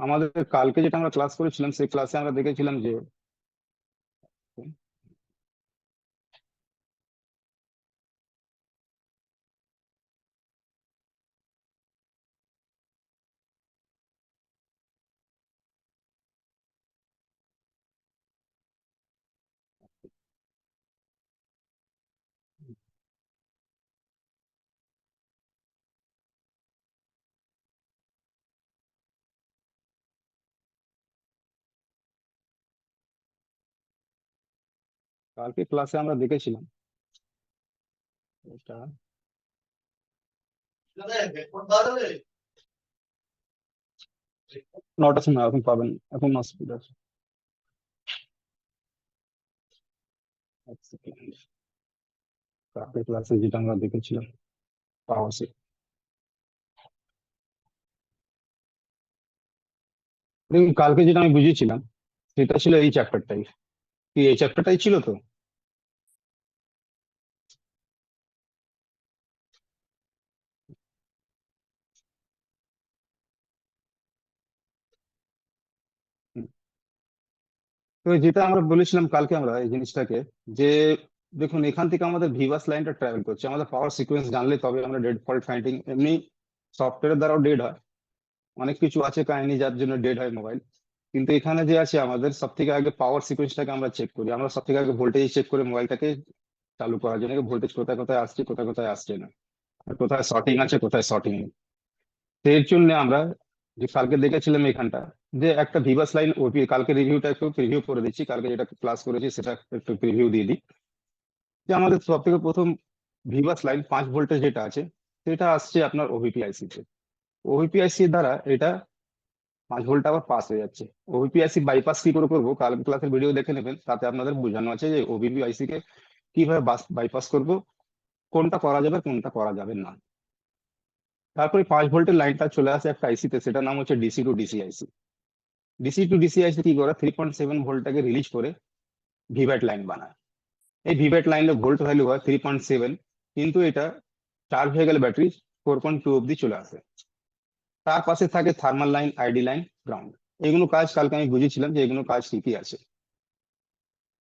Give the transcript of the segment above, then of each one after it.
আমাদের কালকে যেটা আমরা ক্লাস করেছিলাম সেই ক্লাসে আমরা দেখেছিলাম যে কালকে ক্লাসে আমরা দেখেছিলাম এটা 9টার সময় এখন পাবেন, এখন অসুবিধা আছে। এক সেকেন্ড। কালকে ক্লাসে যেটা আমরা দেখেছিলাম পাওয়ার সেট, দেখুন কালকে যেটা আমি বুঝিয়েছিলাম সেটা ছিল এই চ্যাপ্টারটাই। কি এই চ্যাপ্টারটাই ছিল তো? হুম। তো যেটা আমরা বলেছিলাম কালকে আমরা এই জিনিসটাকে, যে দেখুন এখান থেকে আমাদের ভিভাস লাইনটা ট্রাভেল করছে, আমাদের পাওয়ার সিকোয়েন্স জানলে তবে আমরা ডেড ফল্ট ফাইন্ডিং, এমনি সফটওয়্যারের দ্বারাও ডেড হয়, অনেক কিছু আছে কাহিনী যার জন্য ডেড হয় মোবাইল। কিন্তু এখানে যে আছে আমাদের সব থেকে আগে পাওয়ার সিকোয়েন্সটাকে আমরা চেক করি, আমরা সব থেকে আগে ভোল্টেজ চেক করে মোবাইলটাকে চালু করার জন্য ভোল্টেজ কোথায় কোথায় আসছে কোথায় কোথায় আসছে না, আর কোথায় শর্টিং আছে কোথায় শর্টিং নেই। তো এর জন্য আমরা যে কালকে দেখেছিলাম এখানটা, যে একটা ভিভাস লাইন ওপি, কালকে রিভিউটা একটু প্রিভিউ করে দিচ্ছি, কালকে যেটা ক্লাস করেছি সেটা একটু প্রিভিউ দিয়ে দিই। যে আমাদের সব থেকে প্রথম ভিভাস লাইন 5 ভোল্টেজ যেটা আছে সেটা আসছে আপনার ওভিপি আইসি তে। ওভিপি আইসি দ্বারা এটা 5 ভোল্ট আবার পাস হয়ে যাচ্ছে। ওভিপি আইসি বাইপাস কি করে করবো কাল ক্লাসের ভিডিও দেখে নেবেন, তাতে আপনাদের বোঝানো আছে যে ওভিপি আইসি কে কিভাবে বাইপাস করব, কোনটা করা যাবে কোনটা করা যাবে না। তারপরে 5 ভোল্টের লাইনটা চলে আসে একটা আইসিতে, সেটা নাম হচ্ছে DC to DC IC. DC to DC IC কি করে 3.7 ভোল্টটাকে রিলিজ করে ভিভ্যাট লাইন বানায়। এই ভিভ্যাট লাইনের ভোল্ট ভ্যালু হয় 3.7, কিন্তু এটা চার্জ হয়ে গেলে ব্যাটারি 4.2 অব্দি চলে আসে। তার পাশে থাকে thermal line, ID line, ground. এগুলো কাজ কালকে আমি বুঝেছিলাম যে এগুলো কাজ ঠিকই আছে।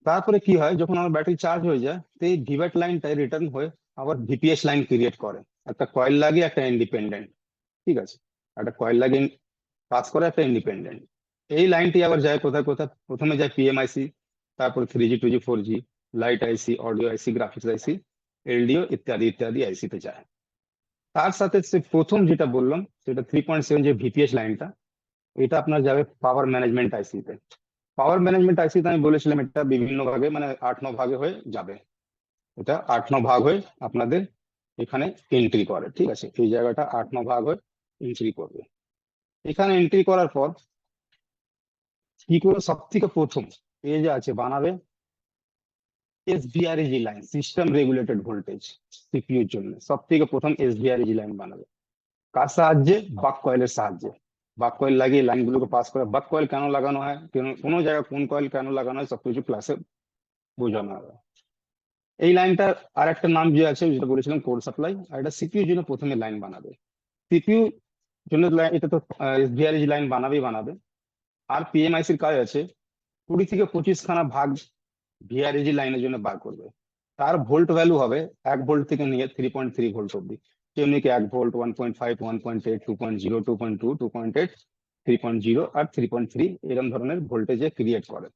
তারপরে কি হয়, যখন আমার ব্যাটারি চার্জ হয়ে যায় তো এই ভিভ্যাট লাইনটাই রিটার্ন হয়ে আবার ভিপিএস লাইন ক্রিয়েট করে। একটা কয়েল লাগে একটা ইন্ডিপেন্ডেন্ট, ঠিক আছে, একটা কয়েল লাগে পাস করে একটা ইন্ডিপেন্ডেন্ট। এই লাইনটি আবার যায় কোথায় কোথায়, প্রথমে যায় পিএমআইসি, তারপর 3G 2G 4G, লাইট আইসি, অডিও আইসি, গ্রাফিক্স আইসি, এলডিও ইত্যাদি ইত্যাদি আইসিতে যায়। তার সাথে সে প্রথম যেটা বললাম সেটা 3.7 যে ভিপিএস লাইনটা, এটা আপনার যাবে পাওয়ার ম্যানেজমেন্ট আইসিতে। পাওয়ার ম্যানেজমেন্ট আইসিতে আমি বলেছিলাম এটা বিভিন্ন ভাগে মানে 8-9 ভাগে হয়ে যাবে। এটা 8-9 ভাগ হয়ে আপনাদের এখানে এন্ট্রি করে, ঠিক আছে, এই জায়গাটা 8-9 ভাগ হয়ে এন্ট্রি করবে। এখানে এন্ট্রি করার পর কি করে সব থেকে প্রথম এই যে আছে বানাবে এসভিআরএজি লাইন, সিস্টেম রেগুলেটেড ভোল্টেজ। সিপিইউর জন্য সব থেকে প্রথম এসভিআরএজি লাইন বানাবে। কার সাহায্যে? বাক কয়েলের সাহায্যে। বাক কয়েল লাগিয়ে লাইনগুলোকে পাস করে। বাক কয়েল কেন লাগানো হয়, কেন কোনো জায়গায় কোন কয়েল কেন লাগানো হয় সবকিছু ক্লাসে বোঝানো হবে। এই লাইনটার আর একটা নাম যে আছে যেটা বলেছিলাম কোর সাপ্লাই, আর এটা সিপিইউর জন্য প্রথমে লাইন বানাবে। সিপিইউ জন্য এটা তো এসভিআরএজি লাইন বানাবেই বানাবে। আর পিএমআইসির কাজ আছে 20 থেকে 25 খানা ভাগ ভিআরএজি লাইনের জন্য বার করবে। তার ভোল্ট ভ্যালু হবে 1 ভোল্ট থেকে নিয়ে 3.3 ভোল্ট অব্দি। যেমনি কি 1 ভোল্ট, 1.5, 1.8, 2.0, 2.2, 2.8, 3.0 আর 3.3 এরকম ধরনের ভোল্টেজে ক্রিয়েট করে।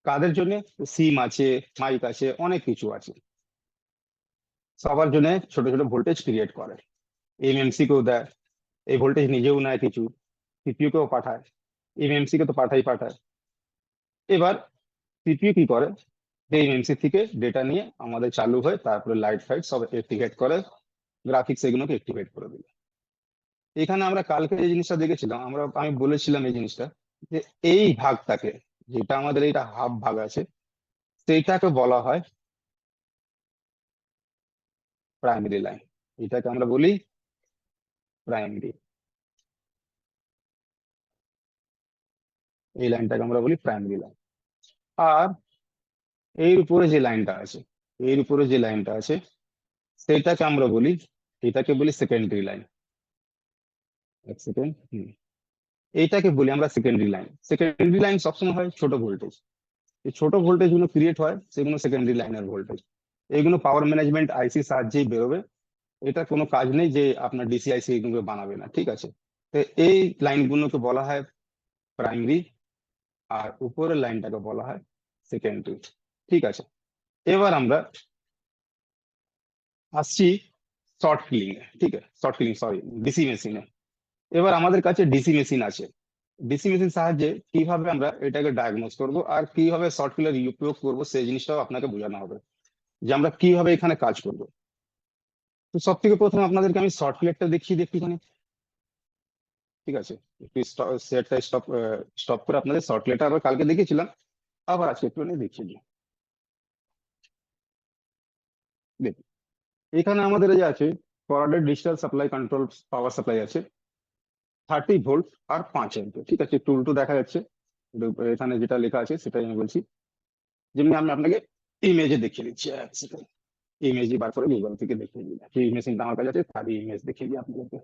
কাদের জন্য? সিম আছে, মাইক আছে, অনেক কিছু আছে, সবার জন্য ছোট ছোট ভোল্টেজ ক্রিয়েট করে। এমএমসি কেও দেয়, এই ভোল্টেজ নিজেও নেয় কিছু, সিপিইউ কেও পাঠায়, এমএমসি কে তো পাঠায়। এবার সিপিইউ কি করে, এই এমসি থেকে ডেটা নিয়ে আমাদের চালু হয়, তারপরে লাইট ফাইট সব অ্যাক্টিভেট করে, গ্রাফিক্স এগুলোকে অ্যাক্টিভেট করে দিল। এখানে আমরা কালকে যে জিনিসটা দেখেছিলাম, আমি বলেছিলাম এই জিনিসটা, যে এই ভাগটাকে, যেটা আমাদের এটা হাফ ভাগ আছে, সেইটাকে বলা হয় প্রাইমারি লাইন। এটাকে আমরা বলি প্রাইমারি, এই লাইনটাকে আমরা বলি প্রাইমারি লাইন। আর এর উপরে যে লাইনটা আছে, এর উপরে যে লাইনটা আছে সেটাকে আমরা বলি, এটাকে বলি সেকেন্ডারি লাইন। এক সেকেন্ড। এইটাকে বলি আমরা সেকেন্ডারি লাইন। সেকেন্ডারি লাইন সবসময় হয় ছোট ভোল্টেজ। এই ছোট ভোল্টেজ গুলো ক্রিয়েট হয়, সেগুলো সেকেন্ডারি লাইনের ভোল্টেজ। এইগুলো পাওয়ার ম্যানেজমেন্ট আইসি সাহায্যেই বেরোবে। এটা কোনো কাজ নেই যে আপনার ডিসি আইসি এগুলো বানাবে না, ঠিক আছে। তো এই লাইনগুলোকে বলা হয় প্রাইমারি, আর উপরের লাইনটাকে বলা হয় সেকেন্ডারি, ঠিক আছে। এবার আমরা আসছি শর্ট ফিলিং এ, ঠিক আছে, শর্ট ফিলিং সরি, ডিসি মেশিনে। এবার আমাদের কাছে ডিসি মেশিন আছে। ডিসি মেশিন সাহায্যে কিভাবে আমরা এটাকে ডায়াগনোজ করব আর কিভাবে শর্ট ফিলার উপয়োগ করবো সেই জিনিসটাও আপনাকে বোঝানো হবে, যে আমরা কিভাবে এখানে কাজ করব। তো সব থেকে প্রথমে আপনাদেরকে আমি শর্ট ফিলারটা দেখিয়ে দিই একটুখানি, ঠিক আছে। একটু সেটটা স্টপ স্টপ করে আপনাদের শর্ট ফিলারটা আবার কালকে দেখিয়েছিলাম, আবার আজকে একটু দেখিয়ে দিই। দেখুন, এখানে আমাদের যে আছে forwarded digital supply control power supply আছে 30 ভোল্ট আর 5 অ্যাম্পিয়ার, ঠিক আছে। একটু উল্টো দেখা যাচ্ছে, এখানে যেটা লেখা আছে সেটাই আমি বলছি। যেমনি আমি আপনাকে ইমেজে দেখিয়ে দিচ্ছি, ইমেজই বার করে গুগল থেকে দেখিয়ে দিই। এই মেশিনটা আমার কাছে আছে, তারই ইমেজ দেখিয়ে দিই আপনাদেরকে।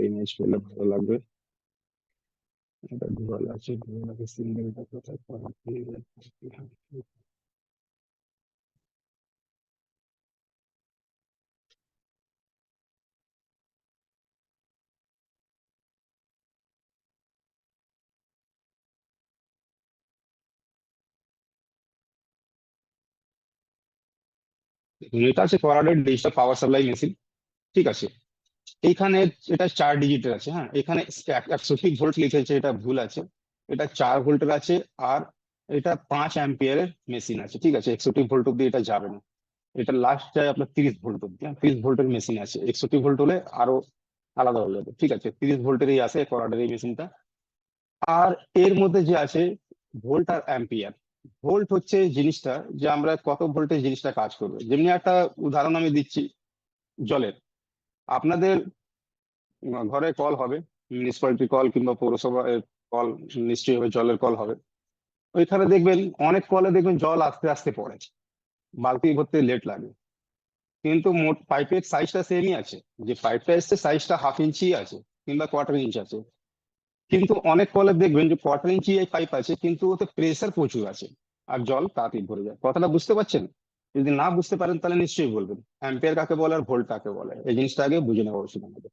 ইমেজ পেলে ভালো লাগবে। এটা গুগল আছে, গুগল আছে, সিঙ্গেলটা কোথায় পাবো? এটা আছে forwarded digital power supply machine, ঠিক আছে। এইখানে এটা 4 ডিজিটের আছে, হ্যাঁ। এখানে 61 ভোল্ট লিখেছে, এটা ভুল আছে। এটা 4 ভোল্টের আছে, আর এটা 5 অ্যাম্পিয়ারের মেশিন আছে, ঠিক আছে। 61 ভোল্ট অব্দি এটা যাবে না। এটা লাস্ট যায় আপনার 30 ভোল্ট অব্দি, 30 ভোল্টের মেশিন আছে। 61 ভোল্ট হলে আরো আলাদা হয়ে যাবে, ঠিক আছে। 30 ভোল্টেরই আছে ফরওয়ার্ডের এই মেশিনটা। আর এর মধ্যে যে আছে ভোল্ট আর অ্যাম্পিয়ার। ভোল্ট হচ্ছে জিনিসটা যে আমরা কত ভোল্টেজ জিনিসটা কাজ করবে। যেমনি একটা উদাহরণ আমি দিচ্ছি জলের। আপনাদের ঘরে কল হবে, মিউনিসিপালিটি কল কিংবা পৌরসভা কল, নিশ্চয়ই হবে, জলের কল হবে। ওইখানে দেখবেন অনেক কলে দেখবেন জল আস্তে আস্তে পড়ে, বালতি ভরতে লেট লাগে। কিন্তু মোট পাইপের সাইজটা সেমই আছে, যে পাইপটা এসছে সাইজটা হাফ ইঞ্চি আছে কিংবা কোয়ার্টার ইঞ্চ আছে। কিন্তু অনেক কলে দেখবেন যে কোয়ার্টার ইঞ্চি এই পাইপ আছে, কিন্তু ওতে প্রেসার প্রচুর আছে, আর জল তাড়াতাড়ি ভরে যায়। কথাটা বুঝতে পারছেন? যদি না বুঝতে পারেন তাহলে নিশ্চয়ই বলবেন। অ্যাম্পিয়ার কাকে বলে আর ভোল্ট কাকে বলে, এই জিনিসটা আগে বুঝে নেওয়া উচিত আমাদের,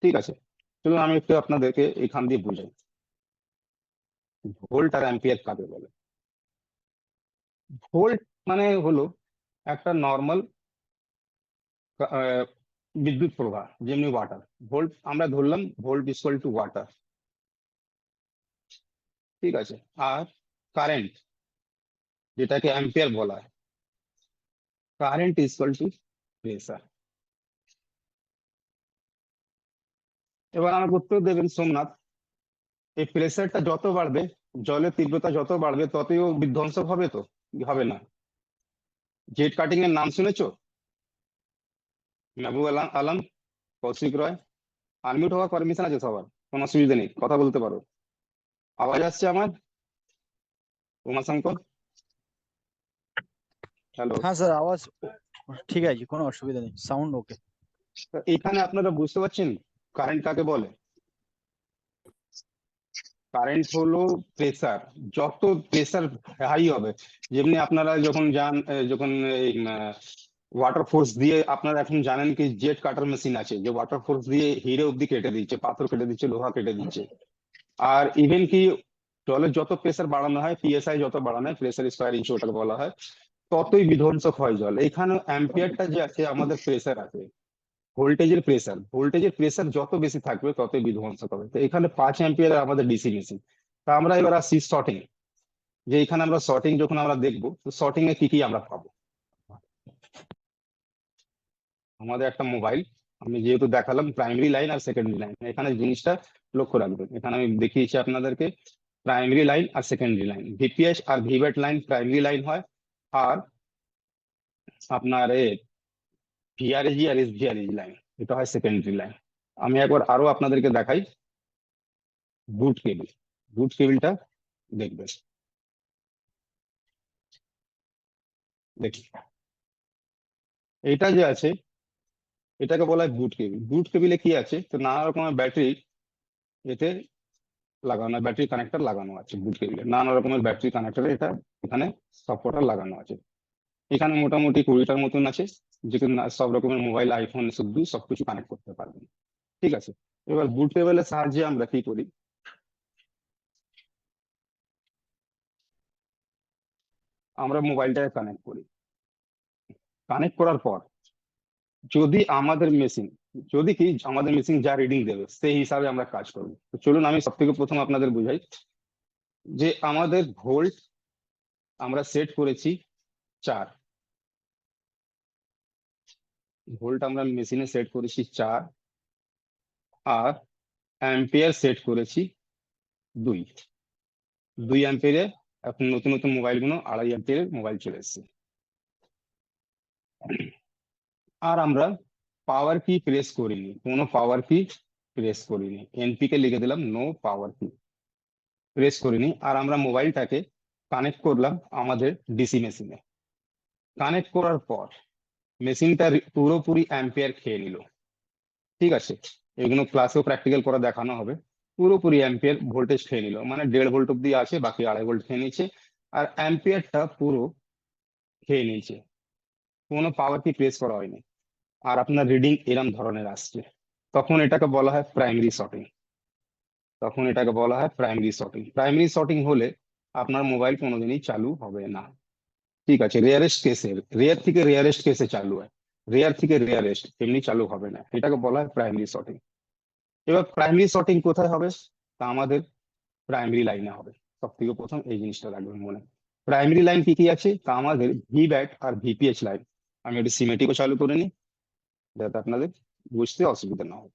ঠিক আছে। চলুন আমি একটু আপনাদেরকে এখান দিয়ে বুঝাই ভোল্ট আর অ্যাম্পিয়ার কাকে বলে। ভোল্ট মানে হলো একটা নর্মাল বিদ্যুৎ প্রবাহ, যেমনি ওয়াটার। ভোল্ট আমরা ধরলাম ভোল্ট ইকুয়াল টু ওয়াটার, ঠিক আছে। আর কারেন্ট, যেটাকে অ্যাম্পিয়ার বলা হয়, কারেন্ট ইকুয়াল টু প্রেসার। এবার আমার উত্তর দেবেন সোমনাথ, এই প্রেসারটা যত বাড়বে, জলের তীব্রতা যত বাড়বে, ততই ও বিধ্বংসক হবে? তো হবে না। জেট কাটিং এর নাম শুনেছো? মেহবুব আলম আলম, কৌশিক রয়। আনমিউট হওয়ার পারমিশন আছে সবার, কোনো অসুবিধা নেই, কথা বলতে পারো। আওয়াজ আসছে আমার? উমাশঙ্কর, হ্যালো। হ্যাঁ স্যার, আওয়াজ ঠিক আছে, কোনো অসুবিধা নেই, সাউন্ড ওকে। এখানে আপনারা বুঝতে পারছেন কারেন্ট কাকে বলে? কারেন্ট হলো প্রেসার। যত প্রেসার হাই হবে, যেমনি আপনারা যখন যান যখন এই ওয়াটার ফোর্স দিয়ে, আপনারা এখন জানেন কি জেট কাটার মেশিন আছে, যে ওয়াটার ফোর্স দিয়ে হিরে অব্দি কেটে দিচ্ছে, পাথর কেটে দিচ্ছে, লোহা কেটে দিচ্ছে। আর ইভেন কি জলের যত প্রেসার বাড়ানো হয়, পিএসআই যত বাড়ানো হয়, প্রেসার স্কোয়ার ইঞ্চ ওটাকে বলা হয়, ততই বিধ্বংসক হয় জল। এখানে অ্যাম্পিয়ারটা যে আছে আমাদের প্রেসার আছে, ভোল্টেজের প্রেসার যত বেশি থাকবে ততই বিধ্বংসক হবে। তো এখানে 5 অ্যাম্পিয়ার আমাদের ডিসি মেশিন। তা আমরা এবার আসছি শর্টিং, যে এখানে আমরা শর্টিং যখন আমরা দেখবো, তো শর্টিং এ কি কি আমরা পাবো। আমাদের একটা মোবাইল, আমি যেহেতু দেখালাম প্রাইমারি লাইন আর সেকেন্ডারি লাইন, এখানে জিনিসটা লক্ষ্য রাখবেন। এখানে আমি দেখিয়েছি আপনাদেরকে প্রাইমারি লাইন আর সেকেন্ডারি লাইন, ভিপিএস আর ভিভ্যাট লাইন প্রাইমারি লাইন হয়, আর আপনার ভিআরএজি আর এসভিআরএজি লাইন এটা হয় সেকেন্ডারি লাইন। আমি একবার আরো আপনাদেরকে দেখাই বুট কেবিল। বুট কেবিলটা দেখবেন, দেখি এটা যে আছে এটাকে বলা হয় বুট কেবিল। বুট কেবিলে কি আছে, তো নানা রকমের ব্যাটারি এতে লাগানো, ব্যাটারি কানেক্টর লাগানো আছে বুট কেবিলে, নানা রকমের ব্যাটারি কানেক্টর এটা এখানে সবকটা লাগানো আছে। এখানে মোটামুটি 20টার মতন আছে, যেখানে সব রকমের মোবাইল, আইফোন শুধু সবকিছু কানেক্ট করতে পারবেন। ঠিক আছে, এবার বুট কেবলের সাহায্যে আমরা কি করি, আমরা মোবাইলটাকে কানেক্ট করি। কানেক্ট করার পর যদি আমাদের মেশিন, যদি কি আমাদের মেশিন যা রিডিং দেবে সেই হিসাবে আমরা কাজ করবো। তো চলুন আমি সব থেকে প্রথম আপনাদের বুঝাই যে আমাদের ভোল্ট আমরা সেট করেছি 4, ভোল্ট আমরা মেশিনে সেট করেছি 4, আর অ্যাম্পিয়ার সেট করেছি 2। 2 অ্যাম্পিয়ারে এখন নতুন নতুন মোবাইল গুলো 2.5 অ্যাম্পিয়ারের মোবাইল চলে এসেছে। আর আমরা পাওয়ার কি প্রেস করিনি, কোনো পাওয়ার কি প্রেস করিনি, এনপি কে লিখে দিলাম নো পাওয়ার কি প্রেস করিনি। আর আমরা মোবাইলটাকে কানেক্ট করলাম আমাদের ডিসি মেশিনে। কানেক্ট করার পর মেশিনটা পুরোপুরি অ্যাম্পিয়ার খেয়ে নিল। ঠিক আছে, এগুলো ক্লাসেও প্র্যাকটিক্যাল করে দেখানো হবে। পুরোপুরি অ্যাম্পিয়ার ভোল্টেজ খেয়ে নিল, মানে 1.5 ভোল্ট অব্দি আছে, বাকি 2.5 ভোল্ট খেয়ে নিচ্ছে। আর অ্যাম্পিয়ারটা পুরো খেয়ে নিয়েছে, কোনো পাওয়ার কি প্রেস করা হয়নি। আর আপনার রিডিং এরম ধরনের আসছে, তখন এটাকে বলা হয় প্রাইমারি শর্টিং। তখন এটাকে বলা হয় প্রাইমারি শর্টিং। প্রাইমারি শর্টিং হলে আপনার মোবাইল কোনোদিনই চালু হবে না। ঠিক আছে, রেয়ারেস্ট কেসে, রেয়ার থেকে রেয়ারেস্ট কেসে চালু হয়, রেয়ার থেকে রেয়ারেস্ট, এমনি চালু হবে না, এটাকে বলা হয় প্রাইমারি শর্টিং। এবার প্রাইমারি শর্টিং কোথায় হবে, তা আমাদের প্রাইমারি লাইনে হবে। সব থেকে প্রথম এই জিনিসটা রাখবেন মনে। প্রাইমারি লাইন কি কি আছে, তা আমাদের ভিব্যাট আর ভিপিএইচ লাইন। আমি একটু সিমেটিকও চালু করে নিই যাতে আপনাদের বুঝতে অসুবিধা না হয়।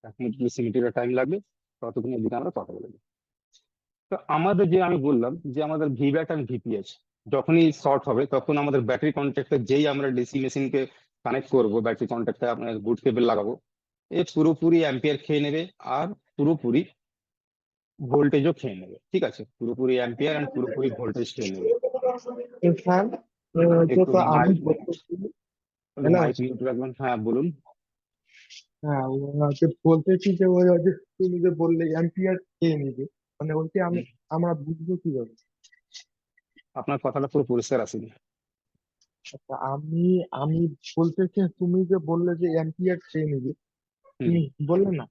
এক মিনিট সিমেটিকের টাইম লাগবে, ততক্ষণ এদিকে আমরা কথা বলে নিই। তো আমাদের যে আমি বললাম যে আমাদের ভিব্যাট আর ভিপিএইচ যখনই শর্ট হবে তখন আমাদের ব্যাটারি কন্ট্যাক্টে, যেই আমরা ডিসি মেশিনকে কানেক্ট করব, ব্যাটারি কন্ট্যাক্টে আপনার বুট কেবল লাগাবো, এ পুরোপুরি অ্যাম্পিয়ার খেয়ে নেবে আর পুরোপুরি ভোল্টেজও খেয়ে নেবে। ঠিক আছে, পুরোপুরি অ্যাম্পিয়ার আর পুরোপুরি ভোল্টেজ খেয়ে নেবে। স্যার একটু যেটা আমি মাইক, বলতেছি, হ্যালো। মাইক মিউট রাখবেন, হ্যাঁ বলুন। হ্যাঁ, ওনাকে বলতেছি যে ওই যে তুমি যে বললে অ্যাম্পিয়ার কে নিবে, মানে ওইটা হুম, আমরা বুঝবো কিভাবে? আপনার কথাটা পুরো পরিষ্কার আসেনি। আচ্ছা, আমি আমি বলতেছি তুমি যে বললে যে অ্যাম্পিয়ার কে নিবে, হুম তুমি বললে না,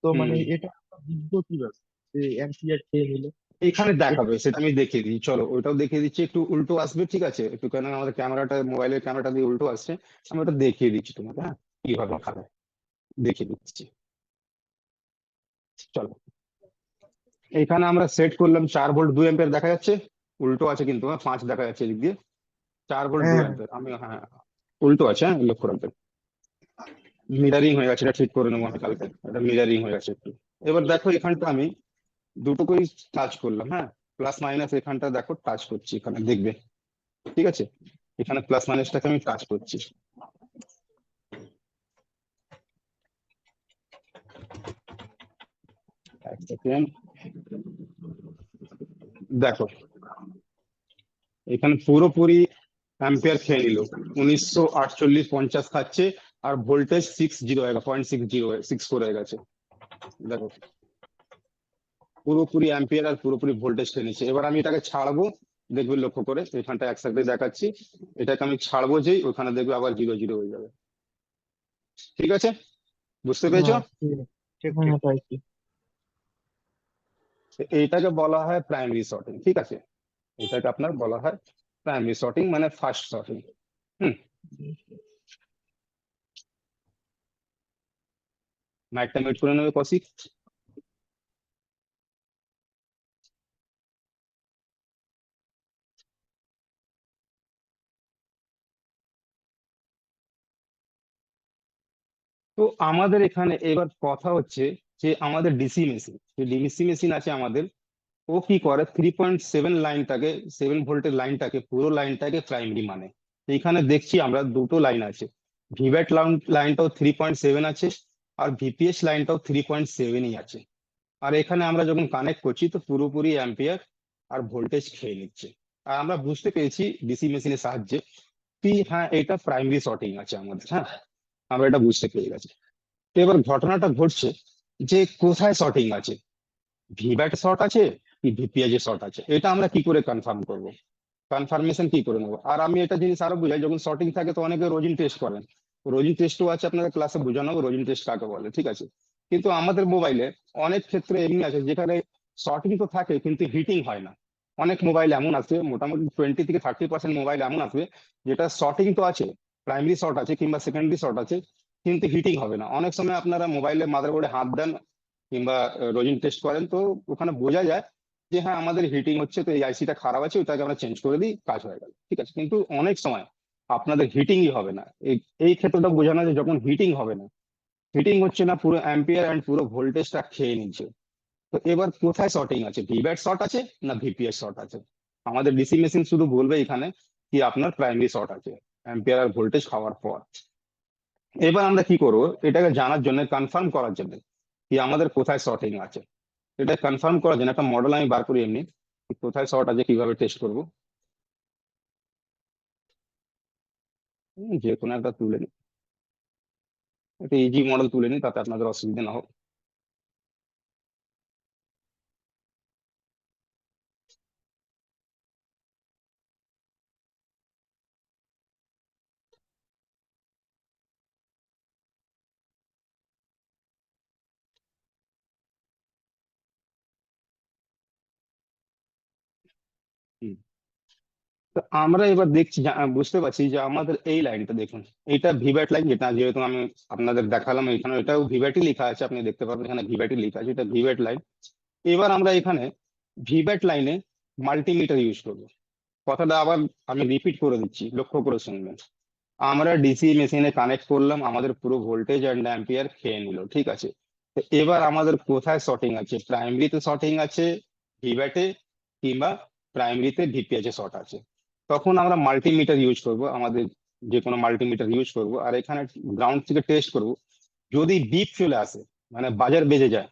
তো মানে হুম এটা আমরা বুঝবো কিভাবে যে অ্যাম্পিয়ার কে নিলে? এখানে এটা দেখাবে, সেটা আমি দেখিয়ে দিই, চলো ওইটাও দেখিয়ে দিচ্ছি। একটু উল্টো আসবে, ঠিক আছে, একটু কেন আমাদের ক্যামেরাটা, মোবাইলের ক্যামেরাটা দিয়ে উল্টো আসছে। আমি ওটা দেখিয়ে দিচ্ছি তোমাকে, হ্যাঁ কিভাবে খাবে দেখিয়ে দিচ্ছি। চলো, এখানে আমরা সেট করলাম 4 ভোল্ট 2 অ্যাম্পিয়ার দেখা যাচ্ছে, উল্টো আছে কিন্তু, হ্যাঁ 5 দেখা যাচ্ছে এদিক দিয়ে। 4 ভোল্ট দু হ্যাঁ, অ্যাম্পিয়ার আমি, হ্যাঁ উল্টো আছে, হ্যাঁ লক্ষ্য রাখবেন। মিরারিং হয়ে গেছে, এটা ঠিক করে নেবো আমি কালকে, এটা মিরারিং হয়ে গেছে একটু। এবার দেখো এখানটা আমি দুটো করে টাচ করলাম, হ্যাঁ প্লাস মাইনাস এখানটা দেখো টাচ করছি, এখানে দেখবে। ঠিক আছে, এখানে প্লাস মাইনাসটাকে আমি টাচ করছি। এক সেকেন্ড, দেখো এখানে পুরোপুরি অ্যাম্পিয়ার খেয়ে নিল, 1948 50 খাচ্ছে। আর ভোল্টেজ 60 হয়ে গেছে, 0.60 হয়ে গেছে। দেখো পুরোপুরি অ্যাম্পিয়ার আর পুরোপুরি ভোল্টেজ খেয়ে নিচ্ছে। এবার আমি এটাকে ছাড়বো, দেখবে লক্ষ্য করে এখানটা একসাথে দেখাচ্ছি। এটাকে আমি ছাড়বো, যেই ওখানে দেখবে আবার 0 0 হয়ে যাবে। ঠিক আছে, বুঝতে পেরেছো? হ্যাঁ, ঠিক আছে। ঠিক ঠিক। হ্যাঁ, পাইছি। এইটাকে বলা হয় প্রাইমারি শর্টিং। ঠিক আছে, এটাকে আপনার বলা হয় প্রাইমারি শর্টিং, মানে ফার্স্ট শর্টিং। হুম, মাইকটা মিউট করে নেবে কৌশিক। তো আমাদের এখানে এবার কথা হচ্ছে যে আমাদের ডিসি মেশিন, যে ডিসি মেশিন আছে আমাদের, ও কি করে 3.7 লাইনটাকে, 7 ভোল্টের লাইনটাকে, পুরো লাইনটাকে প্রাইমারি মানে। এইখানে দেখছি আমরা দুটো লাইন আছে, ভিভ্যাট লাইনটাও 3.7 আছে, আর ভিপিএস লাইনটাও 3.7ই আছে। আর এখানে আমরা যখন কানেক্ট করছি তো পুরোপুরি অ্যাম্পিয়ার আর ভোল্টেজ খেয়ে নিচ্ছে। আর আমরা বুঝতে পেরেছি ডিসি মেশিনের সাহায্যে কি হ্যাঁ এটা প্রাইমারি শর্টিং আছে আমাদের, হ্যাঁ আমরা এটা বুঝতে পেরে গেছি। তো এবার ঘটনাটা ঘটছে যে কোথায় শর্টিং আছে, ভিভ্যাট শর্ট আছে কি ভিপিএস এর শর্ট আছে, এটা আমরা কি করে কনফার্ম করব, কনফার্মেশন কি করে নেবো। আর আমি এটা জিনিস আরো বুঝাই, যখন শর্টিং থাকে তো অনেকে রোজিন টেস্ট করেন, রোজিন টেস্টও আছে, আপনাদের ক্লাসে বোঝানো হবে রোজিন টেস্ট কাকে বলে, ঠিক আছে। কিন্তু আমাদের মোবাইলে অনেক ক্ষেত্রে এমনি আছে যেখানে শর্টিং তো থাকে কিন্তু হিটিং হয় না। অনেক মোবাইল এমন আছে, মোটামুটি 20 থেকে 30% মোবাইল এমন আছে যেটা শর্টিং তো আছে, প্রাইমারি শর্ট আছে কিংবা সেকেন্ডারি শর্ট আছে, কিন্তু হিটিং হবে না। অনেক সময় আপনারা মোবাইলের মাদারবোর্ডে হাত দেন কিংবা রোজিন টেস্ট করেন, তো ওখানে বোঝা যায় যে হ্যাঁ আমাদের হিটিং হচ্ছে, তো এই আইসিটা খারাপ আছে, ওটাকে আমরা চেঞ্জ করে দিই, কাজ হয়ে গেল, ঠিক আছে। কিন্তু অনেক সময় আপনাদের হিটিংই হবে না। এই ক্ষেত্রটা বোঝানো যে যখন হিটিং হবে না, হিটিং হচ্ছে না, পুরো অ্যাম্পিয়ার এন্ড পুরো ভোল্টেজটা খেয়ে নিচ্ছে। তো এবার কোথায় শর্টিং আছে, ভিভ্যাট শর্ট আছে না ভিপিএস শর্ট আছে। আমাদের ডিসি মেশিন শুধু বলবে এখানে কি আপনার প্রাইমারি শর্ট আছে অ্যাম্পিয়ার আর ভোল্টেজ খাওয়ার পর। এবার আমরা কি করবো, এটাকে জানার জন্য, কনফার্ম করার জন্য কি আমাদের কোথায় শর্টিং আছে, এটা কনফার্ম করার জন্য একটা মডেল আমি বার করি এমনি, কোথায় শর্ট আছে কিভাবে টেস্ট করবো। যে কোনো একটা তুলে নিই, একটা ইজি মডেল তুলে নিই তাতে আপনাদের অসুবিধা না হোক। হুম। তো আমরা এবার দেখছি বুঝতে পারছি যে আমাদের এই লাইনটা দেখুন, এটা ভিভ্যাট লাইন, যেটা যেহেতু আমি আপনাদের দেখালাম এখানে এটাও ভিভ্যাটই লেখা আছে, আপনি দেখতে পাবেন এখানে ভিভ্যাটই লেখা আছে, এটা ভিভ্যাট লাইন। এবার আমরা এখানে ভিভ্যাট লাইনে মাল্টিমিটার ইউজ করবো। কথাটা আবার আমি রিপিট করে দিচ্ছি, লক্ষ্য করে শুনবেন। আমরা ডিসি মেশিনে কানেক্ট করলাম, আমাদের পুরো ভোল্টেজ অ্যান্ড অ্যাম্পিয়ার খেয়ে নিল, ঠিক আছে। তো এবার আমাদের কোথায় শর্টিং আছে, প্রাইমারিতে শর্টিং আছে ভিভ্যাটে, কিংবা প্রাইমারিতে ভিপিএস এ শর্ট আছে। তখন আমরা মাল্টিমিটার ইউজ করব, আমাদের যে কোনো মাল্টিমিটার ইউজ করব, আর এখানে গ্রাউন্ড থেকে টেস্ট করব। যদি বিপ চলে আসে, মানে বাজার বেজে যায়,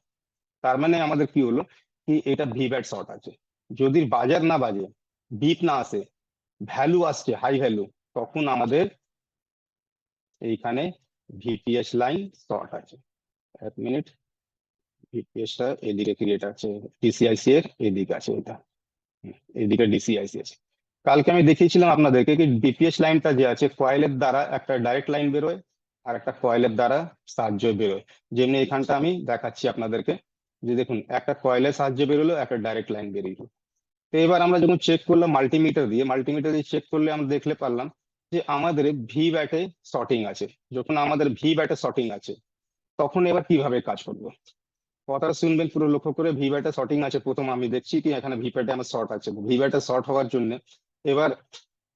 তার মানে আমাদের কি হলো কি এটা ভিভ্যাট শর্ট আছে। যদি বাজার না বাজে, বিপ না আসে, ভ্যালু আসছে হাই ভ্যালু, তখন আমাদের এইখানে ভিপিএস লাইন শর্ট আছে। 1 মিনিট, ভিপিএস টা এদিকে ক্রিয়েট আছে, ডিসিআইসি এর এদিকে আছে এটা, এদিকে ডিসিআইসি আছে। কালকে আমি দেখিয়েছিলাম আপনাদেরকে কি ডিপিএস লাইনটা যে আছে কয়েলের দ্বারা একটা ডাইরেক্ট লাইন বেরোয়, আর একটা কয়েলের দ্বারা সাহায্যে বেরোয়। যেমনি এখানটা আমি দেখাচ্ছি আপনাদেরকে, যে দেখুন একটা কয়েলের সাহায্যে বেরোলো, একটা ডাইরেক্ট লাইন বেরিয়ে। তো এবার আমরা যখন চেক করলাম মাল্টিমিটার দিয়ে চেক করলে আমরা দেখলে পারলাম যে আমাদের ভি ব্যাটে শর্টিং আছে। যখন আমাদের ভি ব্যাটে শর্টিং আছে, তখন এবার কিভাবে কাজ করবো, কথাটা শুনবেন পুরো লক্ষ্য করে। ভি ব্যাটে শর্টিং আছে, প্রথম আমি দেখছি কি এখানে ভি ব্যাটে আমার শর্ট আছে, ভি ব্যাটে শর্ট হওয়ার জন্য এবার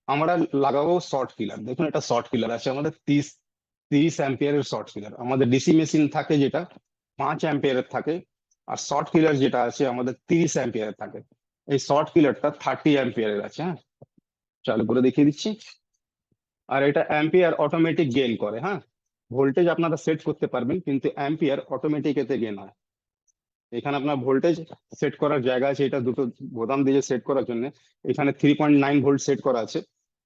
আমরা লাগাবো শর্ট কিলার। দেখুন এটা শর্ট কিলার আছে আমাদের 30 অ্যাম্পিয়ারের শর্ট কিলার। আমাদের ডিসি মেশিন থাকে যেটা 5 অ্যাম্পিয়ারের থাকে, আর শর্ট কিলার যেটা আছে আমাদের 30 অ্যাম্পিয়ারের থাকে। এই শর্ট কিলারটা 30 অ্যাম্পিয়ারের আছে, হ্যাঁ চালু করে দেখিয়ে দিচ্ছি। আর এটা অ্যাম্পিয়ার অটোমেটিক গেইন করে, হ্যাঁ ভোল্টেজ আপনারা সেট করতে পারবেন, কিন্তু অ্যাম্পিয়ার অটোমেটিক এতে গেইন হয়। এখানে আপনার ভোল্টেজ সেট করার জায়গা আছে, এটা দুটো বোতাম দিয়ে সেট করার জন্য। এখানে 3.9 ভোল্ট সেট করা আছে,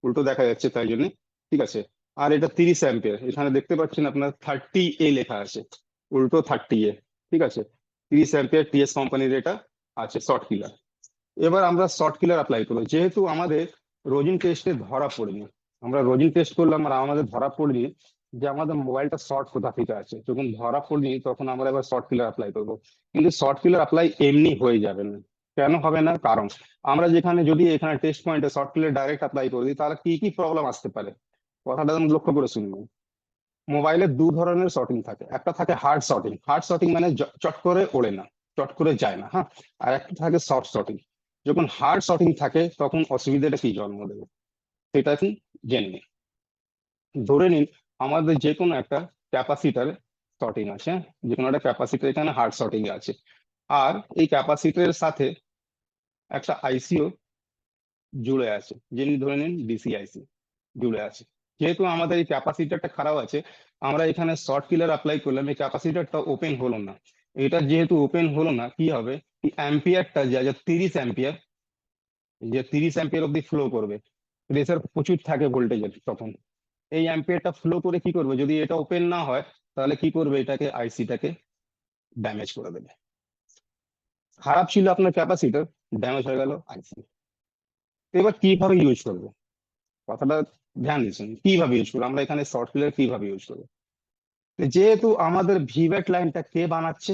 উল্টো দেখা যাচ্ছে তাই জন্য, ঠিক আছে। আর এটা 30 অ্যাম্পিয়ার, এখানে দেখতে পাচ্ছেন আপনার 30A লেখা আছে, উল্টো 30A, ঠিক আছে। 30 অ্যাম্পিয়ার টিএস কোম্পানির এটা আছে শর্ট কিলার। এবার আমরা শর্ট কিলার অ্যাপ্লাই করবো, যেহেতু আমাদের রোজিন টেস্টে ধরা পড়েনি। আমরা রোজিন টেস্ট করলাম আর আমাদের ধরা পড়েনি যে আমাদের মোবাইলটা শর্ট কোথা থেকে আছে, যখন ধরা পড়েনি তখন আমরা এবার শর্ট কিলার অ্যাপ্লাই করবো। কিন্তু শর্ট কিলার অ্যাপ্লাই এমনি হয়ে যাবে না। কেন হবে না, কারণ আমরা যেখানে যদি এখানে টেস্ট পয়েন্টে শর্ট কিলার ডাইরেক্ট অ্যাপ্লাই করে দিই, তাহলে কি কি প্রবলেম আসতে পারে, কথাটা আমি লক্ষ্য করে শুনবো। মোবাইলে দু ধরনের শর্টিং থাকে, একটা থাকে হার্ড শর্টিং, হার্ড শর্টিং মানে চট করে ওড়ে না, চট করে যায় না, হ্যাঁ। আর একটা থাকে সফট শর্টিং। যখন হার্ড শর্টিং থাকে তখন অসুবিধাটা কি জন্ম দেবে সেটা কি জেনে নিন। ধরে নিন আমাদের যে কোনো একটা ক্যাপাসিটার শর্টিং আছে, হ্যাঁ? যে কোনো একটা ক্যাপাসিটর এখানে হার্ড শর্টিং এ আছে। আর এই ক্যাপাসিটরের সাথে একটা আইসিও জুড়ে আছে, যিনি ধরে নিন ডিসি আইসি জুড়ে আছে। যেহেতু আমাদের এই ক্যাপাসিটরটা খারাপ আছে, আমরা এখানে শর্ট কিলার অ্যাপ্লাই করলাম, এই ক্যাপাসিটরটা ওপেন হলো না। এটা যেহেতু ওপেন হলো না, কি হবে, এই অ্যাম্পিয়ারটা যে আছে 30 অ্যাম্পিয়ার, যে 30 অ্যাম্পিয়ার অব্দি ফ্লো করবে, প্রেসার প্রচুর থাকে ভোল্টেজের তখন। এই অ্যাম্পিয়ারটা ফ্লো করে কি করবে, যদি এটা ওপেন না হয় তাহলে কি করবে, এটাকে আইসিটাকে ড্যামেজ করে দেবে। খারাপ ছিল আপনার ক্যাপাসিটর, ড্যামেজ হয়ে গেল আইসি। এবার কিভাবে ইউজ করবো, কথাটা ধ্যান দিচ্ছেন, কিভাবে ইউজ করবো আমরা এখানে শর্ট কিলার কিভাবে ইউজ করবো। তো যেহেতু আমাদের ভিভ্যাট লাইনটা কে বানাচ্ছে,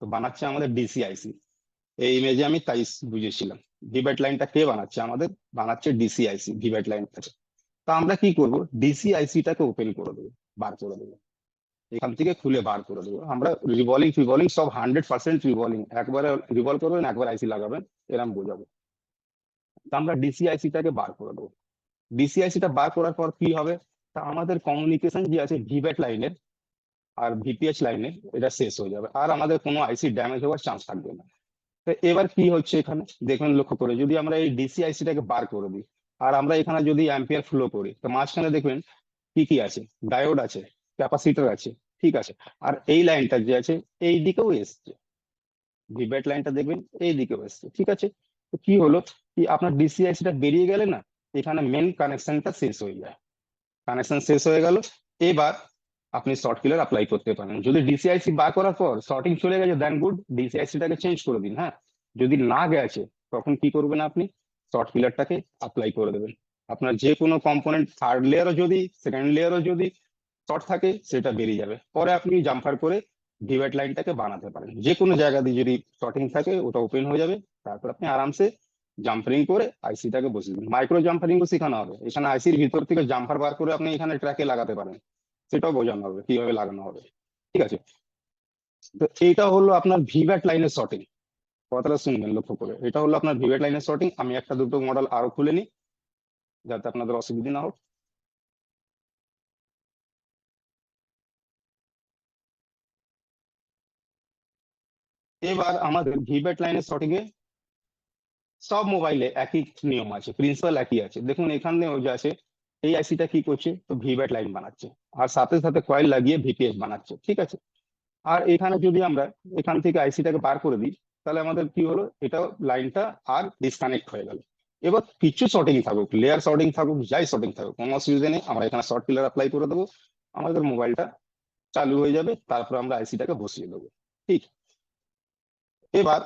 তো বানাচ্ছে আমাদের ডিসিআইসি। এই ইমেজে আমি তাই বুঝেছিলাম, ভিভ্যাট লাইনটা কে বানাচ্ছে, আমাদের বানাচ্ছে ডিসিআইসি ভিভ্যাট লাইনটাকে। তা আমরা কি করব, ডিসিআইসিটাকে ওপেন করে দেবো, বার করে দেবো, এখান থেকে খুলে বার করে দেবো। আমরা রিভলিং ফিভলিং সব 100% রিভলিং, একবারে রিভলভ করবেন একবার আইসি লাগাবেন, এরকম বোঝাবো। তা আমরা ডিসিআইসিটাকে বার করে দেবো। ডিসিআইসিটা বার করার পর কি হবে, তা আমাদের কমিউনিকেশন যে আছে ভিভ্যাট লাইনের আর ভিপিএইচ লাইনে, এটা শেষ হয়ে যাবে, আর আমাদের কোনো আইসি ড্যামেজ হওয়ার চান্স থাকবে না। তো এবার কি হচ্ছে এখানে দেখুন, লক্ষ্য করে যদি আমরা এই ডিসিআইসিটাকে বার করে দিই, আর আমরা এখানে যদি অ্যাম্পিয়ার ফ্লো করি, তো মাঝখানে দেখবেন কি কি আছে, ডায়োড আছে, ক্যাপাসিটর আছে, ঠিক আছে। আর এই লাইনটা যে আছে এই দিকেও এসছে, ভিভ্যাট লাইনটা দেখবেন এই দিকেও এসছে, ঠিক আছে। তো কি হলো, কি আপনার ডিসিআইসিটা বেরিয়ে গেলে না, এখানে মেন কানেকশনটা শেষ হয়ে যায়, কানেকশন শেষ হয়ে গেল। এবার আপনি শর্ট কিলার অ্যাপ্লাই করতে পারেন। যদি ডিসিআইসি বার করার পর শর্টিং চলে গেছে, দেন গুড, ডিসিআইসিটাকে চেঞ্জ করে দিন, হ্যাঁ। যদি না গেছে, তখন কি করবেন, আপনি শর্ট কিলারটাকে অ্যাপ্লাই করে দেবেন। আপনার যে কোনো কম্পোনেন্ট থার্ড লেয়ারও যদি সেকেন্ড লেয়ারও যদি শর্ট থাকে, সেটা বেরিয়ে যাবে, পরে আপনি জাম্পার করে ডিভাইড লাইনটাকে বানাতে পারেন। যে কোনো জায়গা দিয়ে যদি শর্টিং থাকে, ওটা ওপেন হয়ে যাবে, তারপর আপনি আরামসে জাম্পারিং করে আইসিটাকে বসিয়ে দিন। মাইক্রো জাম্পারিং শেখানো হবে এখানে, আইসির ভিতর থেকে জাম্পার বার করে আপনি এখানে ট্র্যাকে লাগাতে পারেন, সেটাও বোঝানো হবে কিভাবে লাগানো হবে, ঠিক আছে। তো এইটা হলো আপনার ভিভ্যাট লাইনের শর্টিং। কথাটা শুনবেন লক্ষ্য করে, এটা হলো আপনার ভিভ্যাট লাইনের শর্টিং। আমি একটা দুটো মডেল আরো খুলে নিই, যাতে আপনাদের অসুবিধা না হোক। এবার আমাদের ভিভ্যাট লাইনের শর্টিং এ সব মোবাইলে একই নিয়ম আছে, প্রিন্সিপাল একই আছে। দেখুন এখানে যে আছে, এই আইসিটা কি করছে, তো ভিভ্যাট লাইন বানাচ্ছে, আর সাথে সাথে কয়েল লাগিয়ে ভিপিএস বানাচ্ছে, ঠিক আছে। আর এখানে যদি আমরা এখান থেকে আইসিটাকে বার করে দিই, তাহলে আমাদের কি হলো, এটা লাইনটা আর ডিসকানেক্ট হয়ে গেল। এবার কিছু শর্টিং থাকুক, লেয়ার শর্টিং থাকুক, যাই শর্টিং থাকুক, কোনো অসুবিধা নেই, আমরা এখানে শর্ট কিলার অ্যাপ্লাই করে দেবো, আমাদের মোবাইলটা চালু হয়ে যাবে, তারপর আমরা আইসিটাকে বসিয়ে দেবো, ঠিক। এবার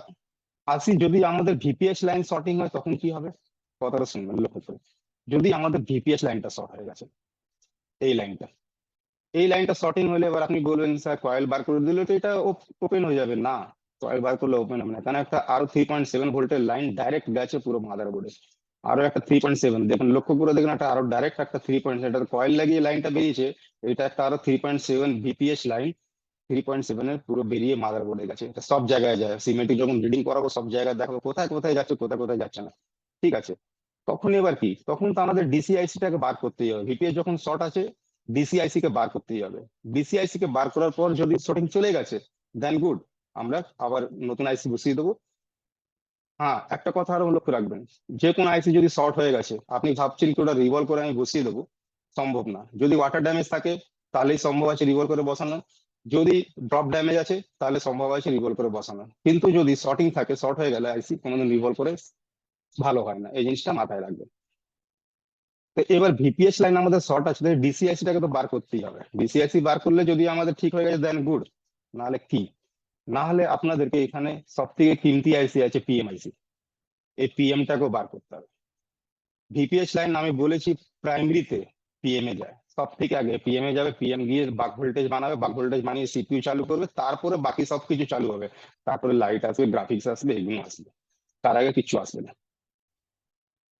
আসি, যদি আমাদের ভিপিএস লাইন শর্টিং হয়, তখন কি হবে, কথাটা শুনবেন লক্ষ্য করে। যদি আমাদের ভিপিএস লাইনটা শর্ট হয়ে গেছে, এই লাইনটা, এই লাইনটা শর্টিং হলে, এবার আপনি বলবেন স্যার কয়েল বার করে দিলে তো এটা ওপেন হয়ে যাবে, না, কয়েল বার করলে ওপেন হবে না, কারণ একটা আরো 3.7 ভোল্টের লাইন ডাইরেক্ট গেছে পুরো মাদারবোর্ডে। আরো একটা 3.7 দেখুন, লক্ষ্য করে দেখুন, একটা আরো ডাইরেক্ট একটা 3.7 কয়েল লাগিয়ে লাইনটা বেরিয়েছে, এটা একটা আরো 3.7 ভিপিএস লাইন, 3.7 এর পুরো বেরিয়ে মাদারবোর্ডে গেছে। এটা সব জায়গায় যায়, সিমেন্টিক যখন রিডিং করাবো সব জায়গায় দেখাবো কোথায় কোথায় যাচ্ছে, কোথায় কোথায় যাচ্ছে না, ঠিক আছে। তখন এবার কি, তখন তো আমাদের ডিসিআইসি টাকে বার করতেই হবে, ভিপিএস যখন শর্ট আছে, ডিসিআইসি কে বার করতেই হবে। ডিসিআইসি কে বার করার পর যদি শর্টিং চলে গেছে, দেন গুড, আমরা আবার নতুন আইসি বসিয়ে দেবো। হ্যাঁ, একটা কথা আরো লক্ষ্য রাখবেন, যে কোনো আইসি যদি শর্ট হয়ে গেছে, আপনি ভাবছেন কি ওটা রিভলভ করে আমি বসিয়ে দেবো, সম্ভব না। যদি ওয়াটার ড্যামেজ থাকে, তাহলেই সম্ভব আছে রিভলভ করে বসানো। যদি ড্রপ ড্যামেজ আছে, তাহলে সম্ভব আছে রিভলভ করে বসানো। কিন্তু যদি শর্টিং থাকে, শর্ট হয়ে গেলে আইসি কোনোদিন রিভলভ করে ভালো হয় না, এই জিনিসটা মাথায় রাখবেন। তো এবার ভিপিএস লাইন আমাদের শর্ট আছে, ডিসিআইসি টাকে তো বার করতেই হবে। ডিসিআইসি বার করলে যদি আমাদের ঠিক হয়ে গেছে, দেন গুড, নাহলে কি, না হলে আপনাদেরকে এখানে সব থেকে কিমতি আইসি আছে পিএমআইসি, এই পিএমটাকেও বার করতে হবে। ভিপিএস লাইন আমি বলেছি প্রাইমারিতে পিএম এ যায়, সব থেকে আগে পিএম এ যাবে, পিএম গিয়ে বাক ভোল্টেজ বানাবে, বাক ভোল্টেজ বানিয়ে সিপিইউ চালু করবে, তারপরে বাকি সবকিছু চালু হবে, তারপরে লাইট আসবে, গ্রাফিক্স আসবে, এগুলো আসবে, তার আগে কিছু আসবে না।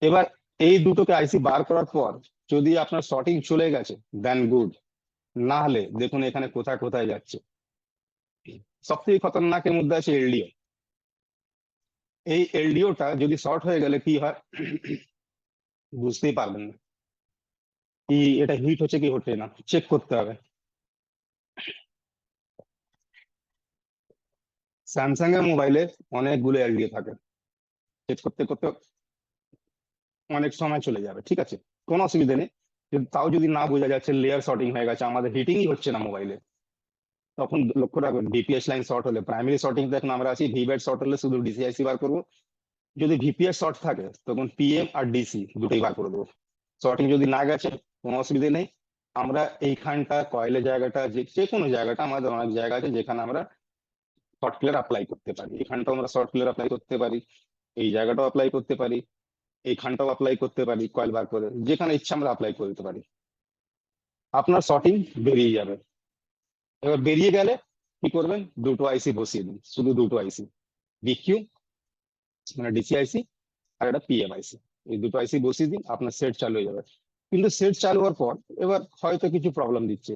এবার এই দুটোকে আইসি বার করার পর যদি আপনার শর্টিং চলে গেছে, দেন গুড, না হলে দেখুন এখানে কোথায় কোথায় যাচ্ছে। সব থেকে খতরনাকের মধ্যে আছে এলডিও। এই এলডিওটা যদি শর্ট হয়ে গেলে কি হয়, বুঝতেই পারবেন না কি এটা হিট হচ্ছে কি হচ্ছে না, চেক করতে হবে। স্যামসাং এর মোবাইলে অনেকগুলো এলডিও থাকে, চেক করতে করতে অনেক সময় চলে যাবে, ঠিক আছে, কোনো অসুবিধা নেই। কিন্তু তাও যদি না বোঝা যাচ্ছে লেয়ার শর্টিং হয়ে গেছে, আমাদের হিটিংই হচ্ছে না মোবাইলে, তখন লক্ষ্য রাখবেন ডিপিএস লাইন শর্ট হলে, প্রাইমারি শর্টিং দেখুন আমরা আছি, ভিব্যাট শর্ট হলে শুধু ডিসিআইসি বার করবো, যদি ভিপিএস শর্ট থাকে তখন পিএম আর ডিসি দুটোই বার করে দেবো। শর্টিং যদি না গেছে কোনো অসুবিধা নেই, আমরা এইখানটা কয়েলের জায়গাটা যে কোনো জায়গাটা, আমাদের অনেক জায়গা আছে যেখানে আমরা শর্ট ক্লিয়ার অ্যাপ্লাই করতে পারি, এখানটাও আমরা শর্ট ক্লিয়ার অ্যাপ্লাই করতে পারি, এই জায়গাটাও অ্যাপ্লাই করতে পারি, এইখানটাও অ্যাপ্লাই করতে পারি, কয়েল বার করে যেখানে ইচ্ছা আমরা অ্যাপ্লাই করে দিতে পারি, আপনার শর্টিং বেরিয়ে যাবে। এবার বেরিয়ে গেলে কি করবেন, দুটো আইসি বসিয়ে দিন, শুধু দুটো আইসি, ডিকিউ মানে ডিসি আইসি আর একটা পিএম আইসি, এই দুটো আইসি বসিয়ে দিন, আপনার সেট চালু হয়ে যাবে। কিন্তু সেট চালু হওয়ার পর এবার হয়তো কিছু প্রবলেম দিচ্ছে,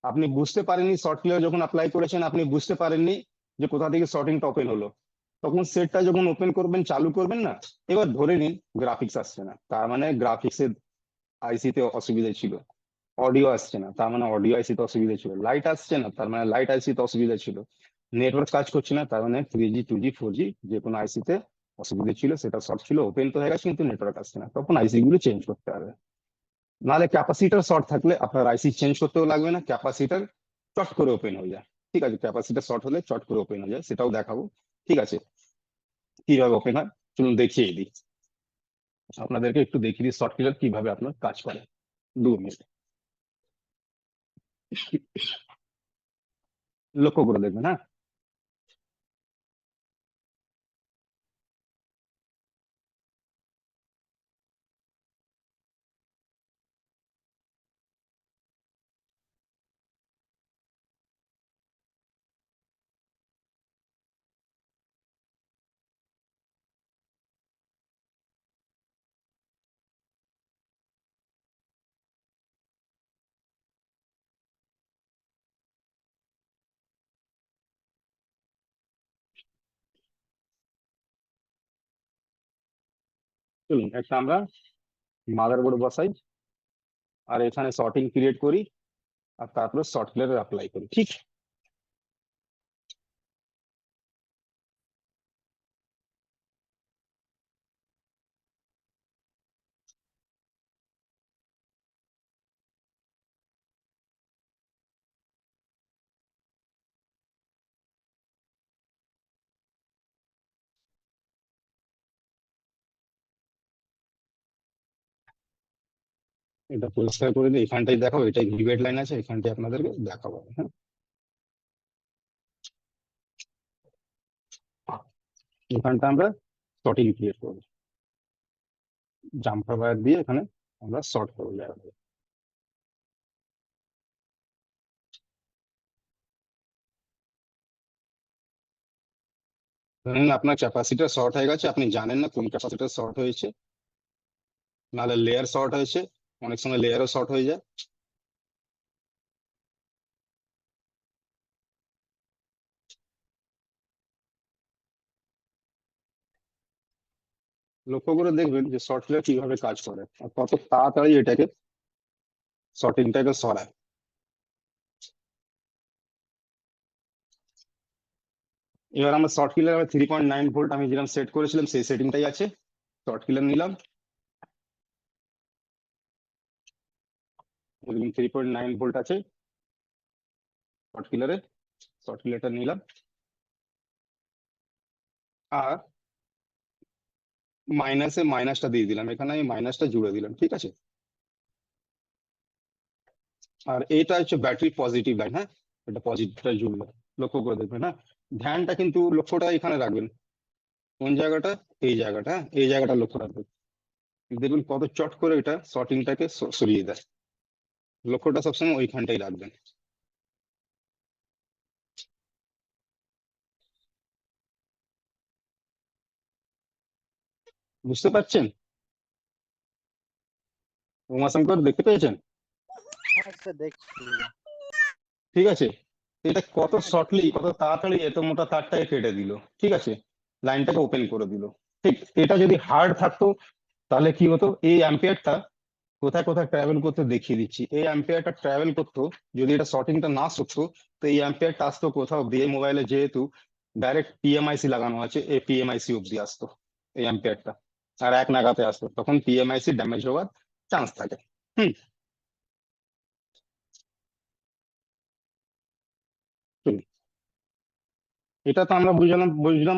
আপনি বুঝতে পারেননি, শর্ট ক্লিয়ার যখন অ্যাপ্লাই করেছেন আপনি বুঝতে পারেননি যে কোথা থেকে শর্টিংটা ওপেন হলো, তখন সেটটা যখন ওপেন করবেন চালু করবেন না, এবার ধরে নিন গ্রাফিক্স আসছে না, তার মানে গ্রাফিক্সের আইসিতে অসুবিধা ছিল, অডিও আসছে না তার মানে অডিও আইসিতে অসুবিধা ছিল, লাইট আসছে না তার মানে লাইট আইসিতে অসুবিধা ছিল, নেটওয়ার্ক কাজ করছে না তার মানে 3G 2G 4G যে কোনো আইসিতে অসুবিধা ছিল, সেটা শর্ট ছিল, ওপেন তো হয়ে গেছে কিন্তু নেটওয়ার্ক আসছে না, তখন আইসি গুলো চেঞ্জ করতে হবে। নাহলে ক্যাপাসিটার শর্ট থাকলে আপনার আইসি চেঞ্জ করতেও লাগবে না, ক্যাপাসিটার চট করে ওপেন হয়ে যায়, ঠিক আছে, ক্যাপাসিটার শর্ট হলে চট করে ওপেন হয়ে যায়, সেটাও দেখাবো, ঠিক আছে, কিভাবে ওপেন হয় চলুন দেখিয়ে দিই, আপনাদেরকে একটু দেখিয়ে দিই শর্ট ক্লিয়ার কিভাবে আপনার কাজ করে, 2 মিনিট লক্ষ্য করে দেখবেন। হ্যাঁ, চলুন একটা আমরা মাদারবোর্ড বসাই আর এখানে শর্টিং ক্রিয়েট করি আর তারপরে শর্ট ক্লিয়ার অ্যাপ্লাই করি, ঠিক। এটা পরিষ্কার করে দিই, এখানটাই দেখাবো, এটাই ভিভেট লাইন আছে, এখানটাই আপনাদেরকে দেখাবো। হ্যাঁ, এখানটা আমরা শর্টিং ক্রিয়েট করবো, জাম্পার ওয়্যার দিয়ে এখানে আমরা শর্ট করবো জায়গা। ধরুন আপনার ক্যাপাসিটার শর্ট হয়ে গেছে, আপনি জানেন না কোন ক্যাপাসিটার শর্ট হয়েছে, নাহলে লেয়ার শর্ট হয়েছে, অনেক সময় লেয়ারও শর্ট হয়ে যায়, লক্ষ্য করে দেখবেন যে শর্ট ক্লিয়ার কিভাবে কাজ করে আর কত তাড়াতাড়ি এটাকে শর্টিংটাকে সরায়। এবার আমরা শর্ট ক্লিয়ার 3.9 ভোল্ট আমি যেরকম সেট করেছিলাম সেই সেটিংটাই আছে, শর্ট ক্লিয়ার নিলাম, 3.9 ভোল্ট আছে শর্ট ক্লিয়ারে, শর্ট ক্লিয়ারটা নিলাম আর মাইনাসে মাইনাসটা দিয়ে দিলাম, এখানে আমি মাইনাসটা জুড়ে দিলাম, ঠিক আছে, আর এইটা হচ্ছে ব্যাটারি পজিটিভ লাইন। হ্যাঁ, এটা পজিটিভটা জুড়লো, লক্ষ্য করে দেখবেন। হ্যাঁ, ধ্যানটা কিন্তু লক্ষ্যটা এখানে রাখবেন, কোন জায়গাটা, এই জায়গাটা, হ্যাঁ, এই জায়গাটা লক্ষ্য রাখবেন, দেখুন কত চট করে এটা শর্টিংটাকে সরিয়ে দেয়, লক্ষ্যটা সবসময় ওইখানটাই রাখবেন। বুঝতে পারছেন উমাশঙ্কর, দেখতে পেয়েছেন? হ্যাঁ স্যার দেখছি। ঠিক আছে, এটা কত শর্টলি কত তাড়াতাড়ি এত মোটা তারটাকে কেটে দিল, ঠিক আছে, লাইনটাকে ওপেন করে দিল। ঠিক, এটা যদি হার্ড থাকতো তাহলে কি হতো, এই অ্যাম্পিয়ারটা কোথায় কোথায় ট্রাভেল করতে দেখিয়ে দিচ্ছি, এই অ্যাম্পিয়ারটা ট্রাভেল করতো যদি এটা শর্টিংটা না করতো, তো এই অ্যাম্পিয়ারটা আসতো কোথাও দিয়ে মোবাইলে, যেহেতু ডাইরেক্ট পিএমআইসি লাগানো আছে, এই পিএমআইসি অব্দি আসতো এই অ্যাম্পিয়ারটা, আর 1 নাগাতে আসতো, তখন পিএমআইসি ড্যামেজ হওয়ার চান্স থাকে। হুম। হুম। এটা তো আমরা বুঝলাম বুঝলাম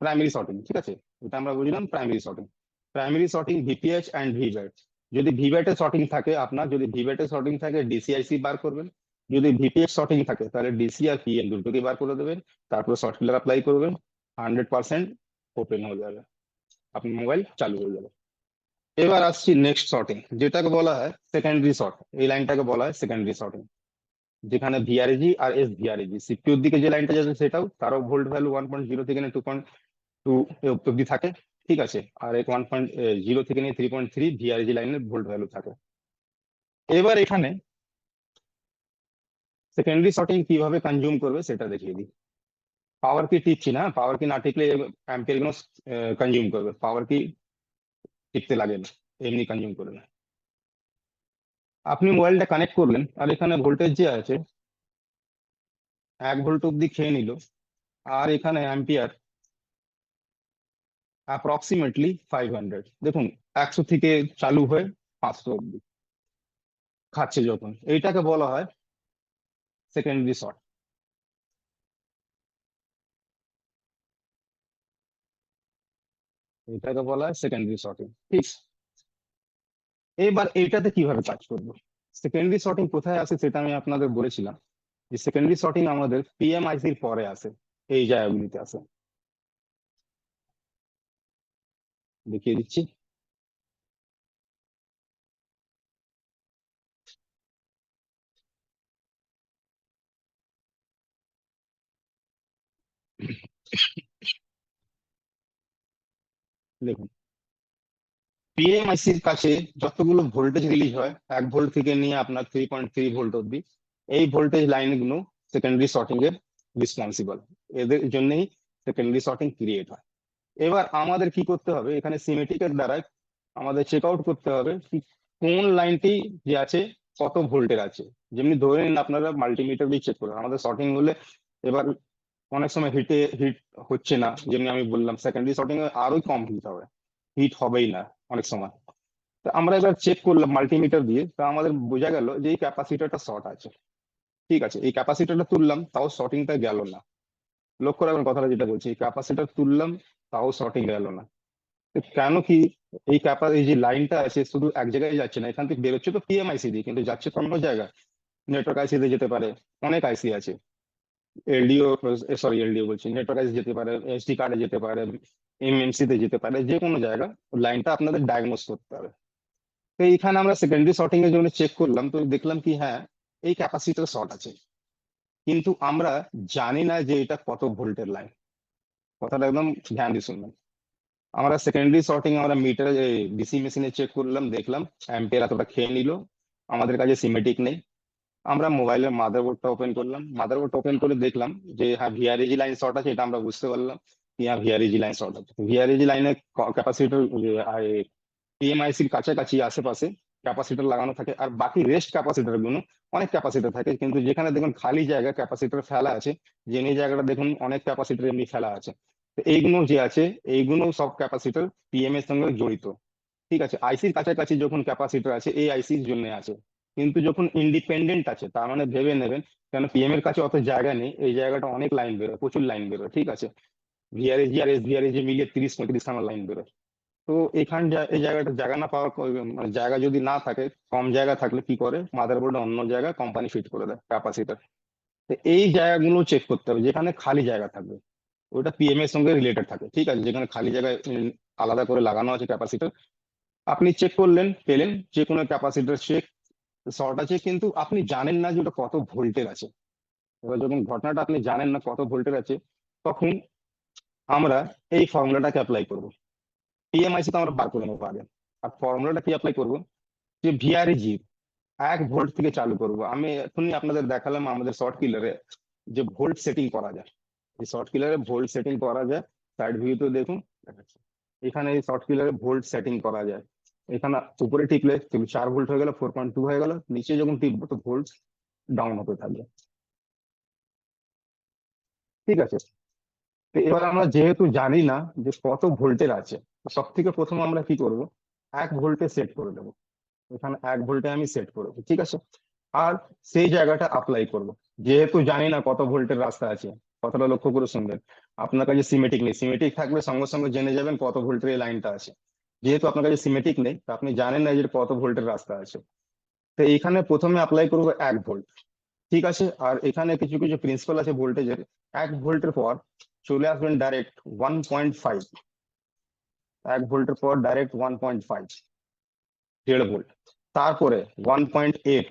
প্রাইমারি শর্টিং, ঠিক আছে, এটা আমরা বুঝলাম primary shorting. Primary shorting VPH and ভিভ্যাট। যদি ভিভ্যাট এ শর্টিং থাকে আপনার, যদি ভিভ্যাট এ শর্টিং থাকে ডিসিআইসি বার করবেন, যদি ভিপিএইচ শর্টিং থাকে তাহলে ডিসি আর পিএম দুটোকে বার করে দেবেন, তারপর শর্ট কিলার অ্যাপ্লাই করবেন, 100% ওপেন হয়ে যাবে, আপনার মোবাইল চালু হয়ে যাবে। এবার আসছি নেক্সট শর্টিং, যেটাকে বলা হয় সেকেন্ডারি শর্ট। এই লাইনটাকে বলা হয় সেকেন্ডারি শর্টিং, যেখানে ভিআরএজি আর এস ভিআরএজি সিপিইউর দিকে যে লাইনটা যাচ্ছে সেটাও, তারও ভোল্ট ভ্যালু 1.0 থেকে 2.2 অব্দি থাকে, ঠিক আছে, আর 1.0 থেকে নিয়ে 3.3 ভিআরএজি লাইনের ভোল্ট ভ্যালু থাকে। এবার এখানে সেকেন্ডারি শর্টিং কিভাবে কনজিউম করবে সেটা দেখিয়ে দিই। পাওয়ার কি টিপছি না, পাওয়ার কি না টিপলে অ্যাম্পিয়ার গুলো কনজিউম করবে, পাওয়ার কি টিপতে লাগে না, এমনি কনজিউম করে না। আপনি মোবাইলটা কানেক্ট করলেন আর এখানে ভোল্টেজ যে আছে 1 ভোল্ট অব্দি খেয়ে নিল, আর এখানে অ্যাম্পিয়ার অ্যাপ্রক্সিমেটলি 500, দেখুন 100 থেকে চালু হয়ে 500 অব্দি খাচ্ছে যখন, এইটাকে বলা হয় সেকেন্ডারি শর্ট। এটাকে বলা হয় সেকেন্ডারি শর্টিং, ঠিক। এবার এইটাতে কিভাবে কাজ করবো, সেকেন্ডারি শর্টিং কোথায় আসে সেটা আমি আপনাদের বলেছিলাম, যে সেকেন্ডারি শর্টিং আমাদের পিএমআইসির পরে আসে, এই জায়গাগুলিতে আসে, দেখিয়ে দিচ্ছি। দেখুন পিএমআইসির কাছে যতগুলো ভোল্টেজ রিলিজ হয় 1 ভোল্ট থেকে নিয়ে আপনার 3.3 ভোল্ট অব্দি, এই ভোল্টেজ লাইনগুলো সেকেন্ডারি শর্টিং এর রেসপন্সিবল, এদের জন্যই সেকেন্ডারি শর্টিং ক্রিয়েট হয়। এবার আমাদের কি করতে হবে, এখানে সিমেটিকের দ্বারা আমাদের চেক আউট করতে হবে কি কোন লাইনটি যে আছে কত ভোল্টের আছে। যেমনি ধরে নিন আপনারা মাল্টিমিটার দিয়ে চেক করেন, আমাদের শর্টিং হলে এবার অনেক সময় হিট হচ্ছে না, যেমনি আমি বললাম সেকেন্ডারি শর্টিং এ আরো কম হিট হবে, হিট হবেই না অনেক সময়। তো আমরা এবার চেক করলাম মাল্টিমিটার দিয়ে, তো আমাদের বোঝা গেল যে এই ক্যাপাসিটরটা শর্ট আছে, ঠিক আছে, এই ক্যাপাসিটরটা তুললাম তাও শর্টিংটা গেল না। লক্ষ্য রাখবেন কথাটা যেটা বলছি, এই ক্যাপাসিটর তুললাম তাও শর্টিং গেল না। তো কেন কি, এই যে লাইনটা আছে শুধু এক জায়গায় যাচ্ছে না, এখান থেকে বেরোচ্ছে তো পিএমআইসি দিয়ে, কিন্তু যাচ্ছে তো অন্য জায়গায়, নেটওয়ার্ক আইসি তে যেতে পারে, অনেক আইসি আছে, এলডিও, সরি এলডিও বলছি, নেটওয়ার্ক আইসি যেতে পারে, এসডি কার্ডে যেতে পারে, এমএমসি তে যেতে পারে, যে কোনো জায়গা লাইনটা আপনাদের ডায়াগনোস করতে হবে। তো এইখানে আমরা সেকেন্ডারি শর্টিং এর জন্য চেক করলাম, তো দেখলাম কি হ্যাঁ এই ক্যাপাসিটর শর্ট আছে, কিন্তু আমরা জানি না যে এটা কত ভোল্টের লাইন। কথাটা একদম ধ্যান দিয়ে শুনবেন। আমরা সেকেন্ডারি শর্টিং আমরা মিটার ডিসি মেশিনে চেক করলাম, দেখলাম অ্যাম্পিয়ার এতটা খেয়ে নিল, আমাদের কাছে সিমেটিক নেই। আমরা মোবাইলের মাদারবোর্ডটা ওপেন করলাম, মাদারবোর্ডটা ওপেন করে দেখলাম যে হ্যাঁ ভিআরএজি লাইন শর্ট আছে, এটা আমরা বুঝতে পারলাম কি হ্যাঁ ভিআরএজি লাইন শর্ট আছে। ভিআরএজি লাইনের ক্যাপাসিটর পিএমআইসির কাছাকাছি আশেপাশে ক্যাপাসিটর লাগানো থাকে, আর বাকি রেস্ট ক্যাপাসিটর গুলো অনেক ক্যাপাসিটর থাকে, কিন্তু যেখানে দেখুন খালি জায়গা ক্যাপাসিটর ফেলা আছে, যে এই জায়গাটা দেখুন অনেক ক্যাপাসিটর এমনি ফেলা আছে, তো এইগুলো যে আছে এইগুলো সব ক্যাপাসিটর পিএম এর সঙ্গে জড়িত, ঠিক আছে। আইসির কাছাকাছি যখন ক্যাপাসিটর আছে এই আইসির জন্য আছে, কিন্তু যখন ইন্ডিপেন্ডেন্ট আছে তার মানে ভেবে নেবেন, কেন পিএম এর কাছে অত জায়গা নেই, এই জায়গাটা অনেক লাইন বেরোয়, প্রচুর লাইন বেরোয়, ঠিক আছে, ভিআরএজি আর এস ভিআরএজি মিলিয়ে 30-35 খানা লাইন বেরোয়। তো এই জায়গাটা জায়গা না পাওয়ার মানে জায়গা যদি না থাকে, কম জায়গা থাকলে কি করে মাদারবোর্ডে অন্য জায়গায় কোম্পানি ফিট করে দেয় ক্যাপাসিটর। তো এই জায়গাগুলো চেক করতে হবে, যেখানে খালি জায়গা থাকবে ওটা পিএম এর সঙ্গে রিলেটেড থাকে, ঠিক আছে, যেখানে খালি জায়গায় আলাদা করে লাগানো আছে ক্যাপাসিটর, আপনি চেক করলেন পেলেন যে কোনো ক্যাপাসিটর চেক শর্ট আছে, কিন্তু আপনি জানেন না যে ওটা কত ভোল্টের আছে। এবার যখন ঘটনাটা আপনি জানেন না কত ভোল্টের আছে, তখন আমরা এই ফর্মুলাটাকে অ্যাপ্লাই করবো, পিএমআইসি তো আমরা বার করে নেবো আগে। আর ফর্মুলাটা কি অ্যাপ্লাই করবো, যে ভিআরএজি 1 ভোল্ট থেকে চালু করব। আমি এখনই আপনাদের দেখালাম আমাদের শর্ট কিলারে যে ভোল্ট সেটিং করা যায়, এই শর্ট কিলারে ভোল্ট সেটিং করা যায়, সাইড ভিউতে দেখুন দেখাচ্ছি। এখানে এই শর্ট কিলারে ভোল্ট সেটিং করা যায়, এখানে উপরে টিপলে 4 ভোল্ট হয়ে গেল, 4.2 হয়ে গেল, নিচে যখন টিপবো তো ভোল্ট ডাউন হতে থাকবে। ঠিক আছে। তো এবার আমরা যেহেতু জানি না যে কত ভোল্টের আছে, সব থেকে প্রথম আমরা কি করব, 1 ভোল্টে সেট করে দেবো। এখানে 1 ভোল্টে আমি সেট করবো, ঠিক আছে। আর সেই জায়গাটা অ্যাপ্লাই করব। যেহেতু জানি না কত ভোল্টের রাস্তা আছে, কথাটা লক্ষ্য করে শুনবেন। আপনার কাছে সিমেটিক নেই, সিমেটিক থাকলে সঙ্গে সঙ্গে জেনে যাবেন কত ভোল্টের এই লাইনটা আছে। যেহেতু আপনার কাছে সিমেটিক নেই, তো আপনি জানেন না যে কত ভোল্টের রাস্তা আছে। তো এইখানে প্রথমে অ্যাপ্লাই করবো 1 ভোল্ট, ঠিক আছে। আর এখানে কিছু কিছু প্রিন্সিপাল আছে ভোল্টেজের। 1 ভোল্টের পর চলে আসবেন ডাইরেক্ট 1.5, 1 ভোল্টের পর ডাইরেক্ট 1.5, 1.5 ভোল্ট। তারপরে 1.8।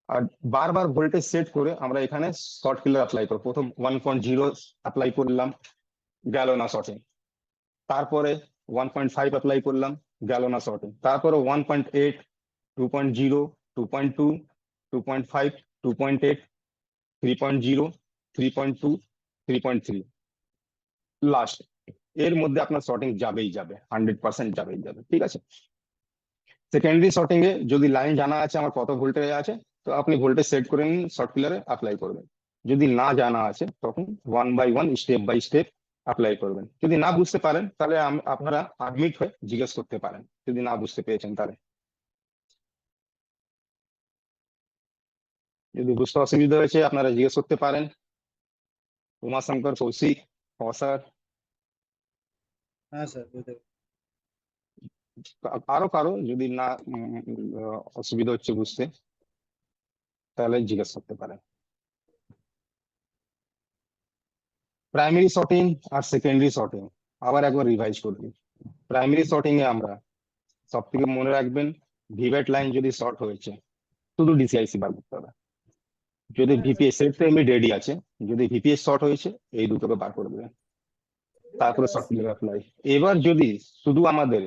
আর বারবার ভোল্টেজ সেট করে আমরা এখানে শর্ট কিলার অ্যাপ্লাই করবো। প্রথম 1.0 অ্যাপ্লাই করলাম, গেল না শর্টিং। তারপরে 1.5 অ্যাপ্লাই করলাম, গেল না শর্টিং। তারপরে 1.8, 2.0, 2.2, 2.5, 2.8, 3.0, 3.2, 3.3, লাস্ট। এর মধ্যে আপনার শর্টিং যাবেই যাবে, 100% যাবেই যাবে, ঠিক আছে। সেকেন্ডারি শর্টিং এ যদি লাইন জানা আছে আমার কত ভোল্টেজ আছে, তো আপনি ভোল্টেজ সেট করে নিন, শর্ট কিলারে অ্যাপ্লাই করবেন। যদি না জানা আছে তখন 1 by 1 step by step apply করবেন। যদি না বুঝতে পারেন তাহলে আপনারা অ্যাডমিট হয়ে জিজ্ঞেস করতে পারেন, যদি না বুঝতে পেরেছেন তাহলে। যদি বুঝতে অসুবিধা হয়েছে আপনারা জিজ্ঞেস করতে পারেন। উমাশঙ্কর, কৌশিক, স্যার, হ্যাঁ স্যার, বুঝতে পেরেছি। আরো কারো যদি না অসুবিধা হচ্ছে বুঝতে, তাহলে জিজ্ঞেস করতে পারেন। প্রাইমারি শর্টিং আর সেকেন্ডারি শর্টিং আবার একবার রিভাইজ করবি। প্রাইমারি শর্টিং এ আমরা সব থেকে মনে রাখবেন, ভিভেট লাইন যদি শর্ট হয়েছে শুধু ডিসিআইসি বার করতে হবে। যদি ভিপিএস সেট এমনি রেডি আছে, যদি ভিপিএস শর্ট হয়েছে এই দুটোকে বার করে দেবেন, তারপরে শর্ট কিলার অ্যাপ্লাই। এবার যদি শুধু আমাদের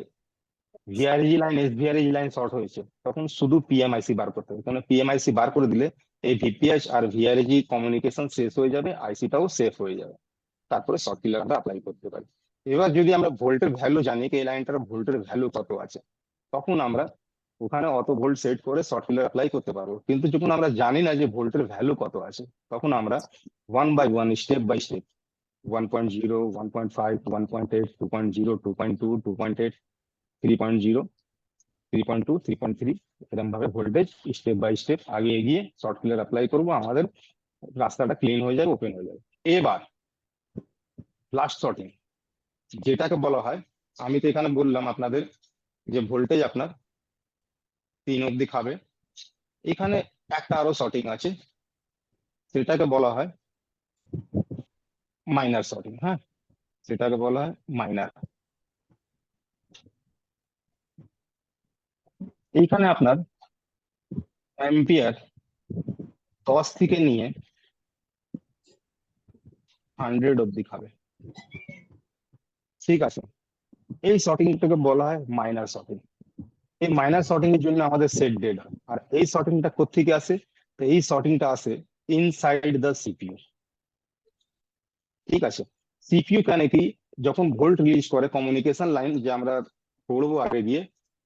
ভিআরজি লাইন, এসভিআরজি লাইন শর্ট হয়েছে, তখন শুধু পিএমআইসি বার করতে হবে। কারণ পিএমআইসি বার করে দিলে এই ভিপিএস আর ভিআরজি কমিউনিকেশন শেষ হয়ে যাবে, আইসিটাও সেফ হয়ে যাবে। তারপরে শর্ট কিলার আমরা অ্যাপ্লাই করতে পারি। এবার যদি আমরা ভোল্টের ভ্যালু জানি কি এই লাইনটার ভোল্টের ভ্যালু কত আছে, তখন আমরা ওখানে অত ভোল্ট সেট করে শর্ট কিলার অ্যাপ্লাই করতে পারবো। কিন্তু যখন আমরা জানি না যে ভোল্টের ভ্যালু কত আছে, তখন আমরা 1 বাই 1 স্টেপ বাই স্টেপ 1.0, 1.5, 1.8, 2.0, 2.2, 2.8, 3.0, 3.2, 3.3, এরকম ভাবে ভোল্টেজ স্টেপ বাই স্টেপ আগে এগিয়ে শর্ট কিলার অ্যাপ্লাই করবো। আমাদের রাস্তাটা ক্লিন হয়ে যাবে, ওপেন হয়ে যাবে। এবার লাস্ট শর্টিং, যেটাকে বলা হয়, আমি তো এখানে বললাম আপনাদের যে ভোল্টেজ আপনার 3 অব্দি খাবে। এখানে একটা আরো শর্টিং আছে, সেটাকে বলা হয় মাইনার শর্টিং। হ্যাঁ, সেটাকে বলা হয় মাইনার। এইখানে আপনার অ্যাম্পিয়ার 10 থেকে নিয়ে 100 অব্দি খাবে, ঠিক আছে। এই শর্টিংটাকে বলা হয় মাইনার শর্টিং। এই মাইনার শর্টিং এর জন্য আমাদের সেট ডেড হয়। আর এই শর্টিংটা কোত্থেকে আসে? তো এই শর্টিংটা আসে ইনসাইড দ্য সিপিইউ, ঠিক আছে। সিপিইউ কেন কি, যখন ভোল্ট রিলিজ করে কমিউনিকেশন লাইন, যে আমরা পড়বো আগে গিয়ে,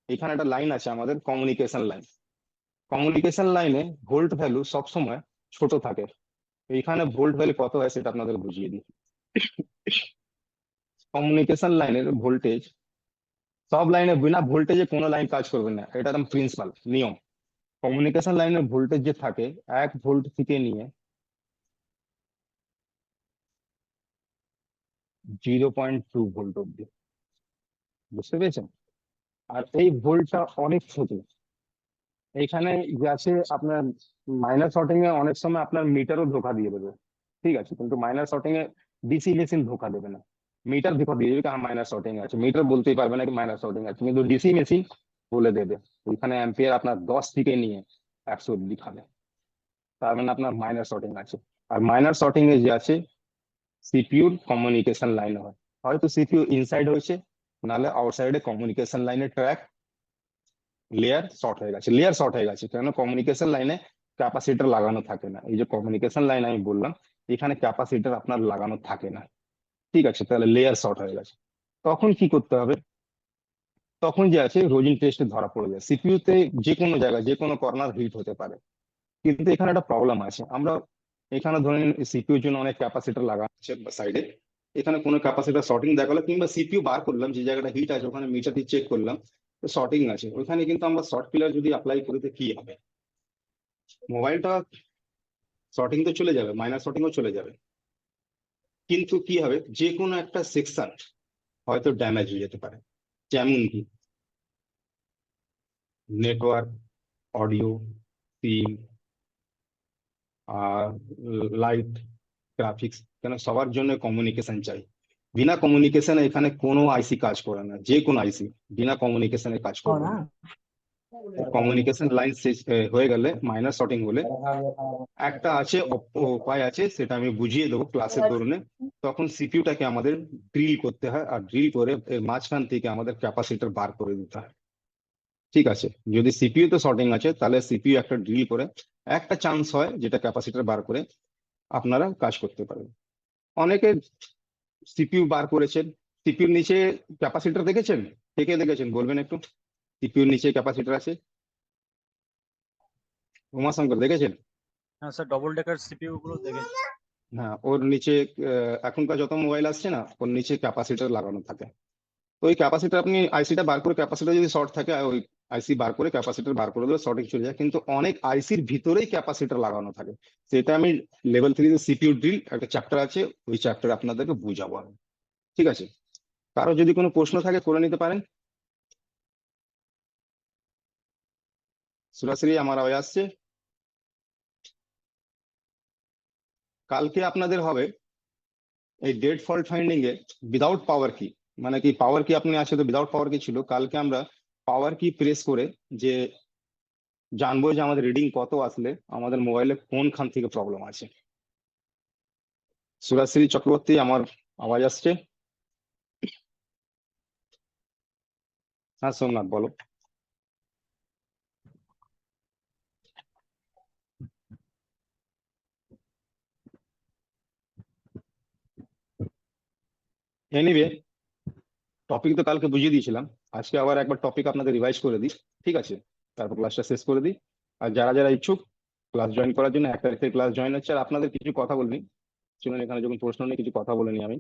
এখানে একটা লাইন আছে আমাদের কমিউনিকেশন লাইন। কমিউনিকেশন লাইনে ভোল্ট ভ্যালু সবসময় ছোট থাকে। এইখানে ভোল্ট ভ্যালু কত হয় সেটা আপনাদের বুঝিয়ে দিই। কমিউনিকেশন লাইনের ভোল্টেজ, সব লাইনে বিনা ভোল্টেজে কোনো লাইন কাজ করবে না, এটা একদম প্রিন্সিপাল নিয়ম। কমিউনিকেশন লাইনের ভোল্টেজ যে থাকে 1 ভোল্ট থেকে নিয়ে 0.2 ভোল্ট অব্দি, বুঝতে পেরেছেন? আর এই ভোল্টটা অনেক ছোট। এখানে যে আছে আপনার মাইনার শর্টিং এ অনেক সময় আপনার মিটারও ধোকা দিয়ে দেবে, ঠিক আছে। কিন্তু মাইনার শর্টিং এ ডিসি মেশিন ধোকা দেবে না। মিটার ধোকা দিয়ে দেবে কারণ মাইনার শর্টিং আছে, মিটার বলতেই পারবে না কি মাইনার শর্টিং আছে, কিন্তু ডিসি মেশিন বলে দেবে। ওইখানে অ্যাম্পিয়ার আপনার 10 থেকে নিয়ে 100 অব্দি খাবে, তার মানে আপনার মাইনার শর্টিং আছে। আর মাইনার শর্টিং এ যে আছে সিপিইউর কমিউনিকেশন লাইন হয়, হয়তো সিপিইউ ইনসাইড হয়েছে, নাহলে আউটসাইডে কমিউনিকেশন লাইনের ট্র্যাক লেয়ার শর্ট হয়ে গেছে। কেন? কমিউনিকেশন লাইনে ক্যাপাসিটর লাগানো থাকে না। এই যে কমিউনিকেশন লাইন আমি বললাম, এখানে ক্যাপাসিটর আপনার লাগানো থাকে না, ঠিক আছে। তাহলে লেয়ার শর্ট হয়ে গেছে। তখন কি করতে হবে? তখন যে আছে রোজিং টেস্টে ধরা পড়ে যায়। সিপিইউ তে যে কোনো জায়গায় যে কোনো কর্নার হিট হতে পারে। কিন্তু এখানে একটা প্রবলেম আছে, আমরা এখানে ধরেন সিপিইউর জন্য অনেক ক্যাপাসিটর লাগানো আছে সাইডে। এখানে কোনো ক্যাপাসিটর শর্টিং দেখালো কিংবা সিপিইউ বার করলাম, যে জায়গাটা হিট আছে ওখানে মিটার দিয়ে চেক করলাম তো শর্টিং আছে, ওখানে কিন্তু আমরা শর্ট পিলার যদি অ্যাপ্লাই করি তো কি হবে, মোবাইলটা শর্টিং তো চলে যাবে, মাইনার শর্টিংও চলে যাবে, কিন্তু কি হবে যে কোনো একটা সেকশন হয়তো ড্যামেজ হয়ে যেতে পারে। যেমন কি নেটওয়ার্ক, অডিও, সিম, আর লাইট, গ্রাফিক্স, কেন সবার জন্য কমিউনিকেশন চাই। বিনা কমিউনিকেশনে এখানে কোনো আইসি কাজ করে না, যে কোনো আইসি বিনা কমিউনিকেশনে কাজ করবে না। কমিউনিকেশন লাইন শেষ হয়ে গেলে, মাইনার শর্টিং হলে একটা আছে উপায় আছে, সেটা আমি বুঝিয়ে দেবো ক্লাসের দৌড়নে। তখন সিপিইউটাকে আমাদের ড্রিল করতে হয়, আর ড্রিল করে এর মাঝখান থেকে আমাদের ক্যাপাসিটর বার করে দিতে হয়। ঠিক আছে, যদি সিপিইউ তো শর্টিং আছে তাহলে সিপিইউ একটা ড্রিল করে একটা চান্স হয় যেটা ক্যাপাসিটর বার করে আপনারা কাজ করতে পারেন। অনেকে সিপিইউ বার করেছেন, সিপিইউর নিচে ক্যাপাসিটর দেখেছেন, কে কে দেখেছেন বলবেন একটু। সিপিইউর নিচে ক্যাপাসিটর আছে, উমাশঙ্কর দেখেছেন? হ্যাঁ স্যার, ডবল ডেকার সিপিইউ গুলো দেখেছি। হ্যাঁ, ওর নিচে এখনকার যত মোবাইল আসছে না ওর নিচে ক্যাপাসিটর লাগানো থাকে। তো ওই ক্যাপাসিটর আপনি আইসিটা বার করে, ক্যাপাসিটর যদি শর্ট থাকে ওই আইসি বার করে ক্যাপাসিটর বার করে দিলে শর্টিং চলে যায়, কিন্তু অনেক আইসির ভিতরেই ক্যাপাসিটর লাগানো থাকে। সেটা আমি লেভেল 3 সিপিইউ ড্রিল একটা চ্যাপ্টার আছে, ওই চ্যাপ্টার আপনাদেরকে বুঝাবো আমি। ঠিক আছে, কারো যদি কোনো প্রশ্ন থাকে করে নিতে পারেন। সুরাশ্রী, আমার আওয়াজ আসছে? কালকে আপনাদের হবে এই ডেড ফল্ট ফাইন্ডিং এ উইদাউট পাওয়ার কি, মানে কি পাওয়ার কি আপনি আছে তো উইদাউট পাওয়ার কি ছিল, কালকে আমরা পাওয়ার কি প্রেস করে যে জানবো যে আমাদের রিডিং কত আসলে আমাদের মোবাইলে কোনখান থেকে প্রবলেম আছে। সুরাশ্রী চক্রবর্তী, আমার আওয়াজ আসছে? হ্যাঁ সোমনাথ বলো। এনিওয়ে, টপিক তো কালকে বুঝিয়ে দিয়েছিলাম, আজকে আবার একবার টপিক আপনাদের রিভাইজ করে দিই। ঠিক আছে, তারপর ক্লাসটা শেষ করে দিই। আর যারা যারা ইচ্ছুক ক্লাস জয়েন করার জন্য, 1 তারিখ থেকে ক্লাস জয়েন হচ্ছে। আর আপনাদের কিছু কথা বলিনি, শুনুন, এখানে যখন প্রশ্ন নেই কিছু কথা বলিনি আমি।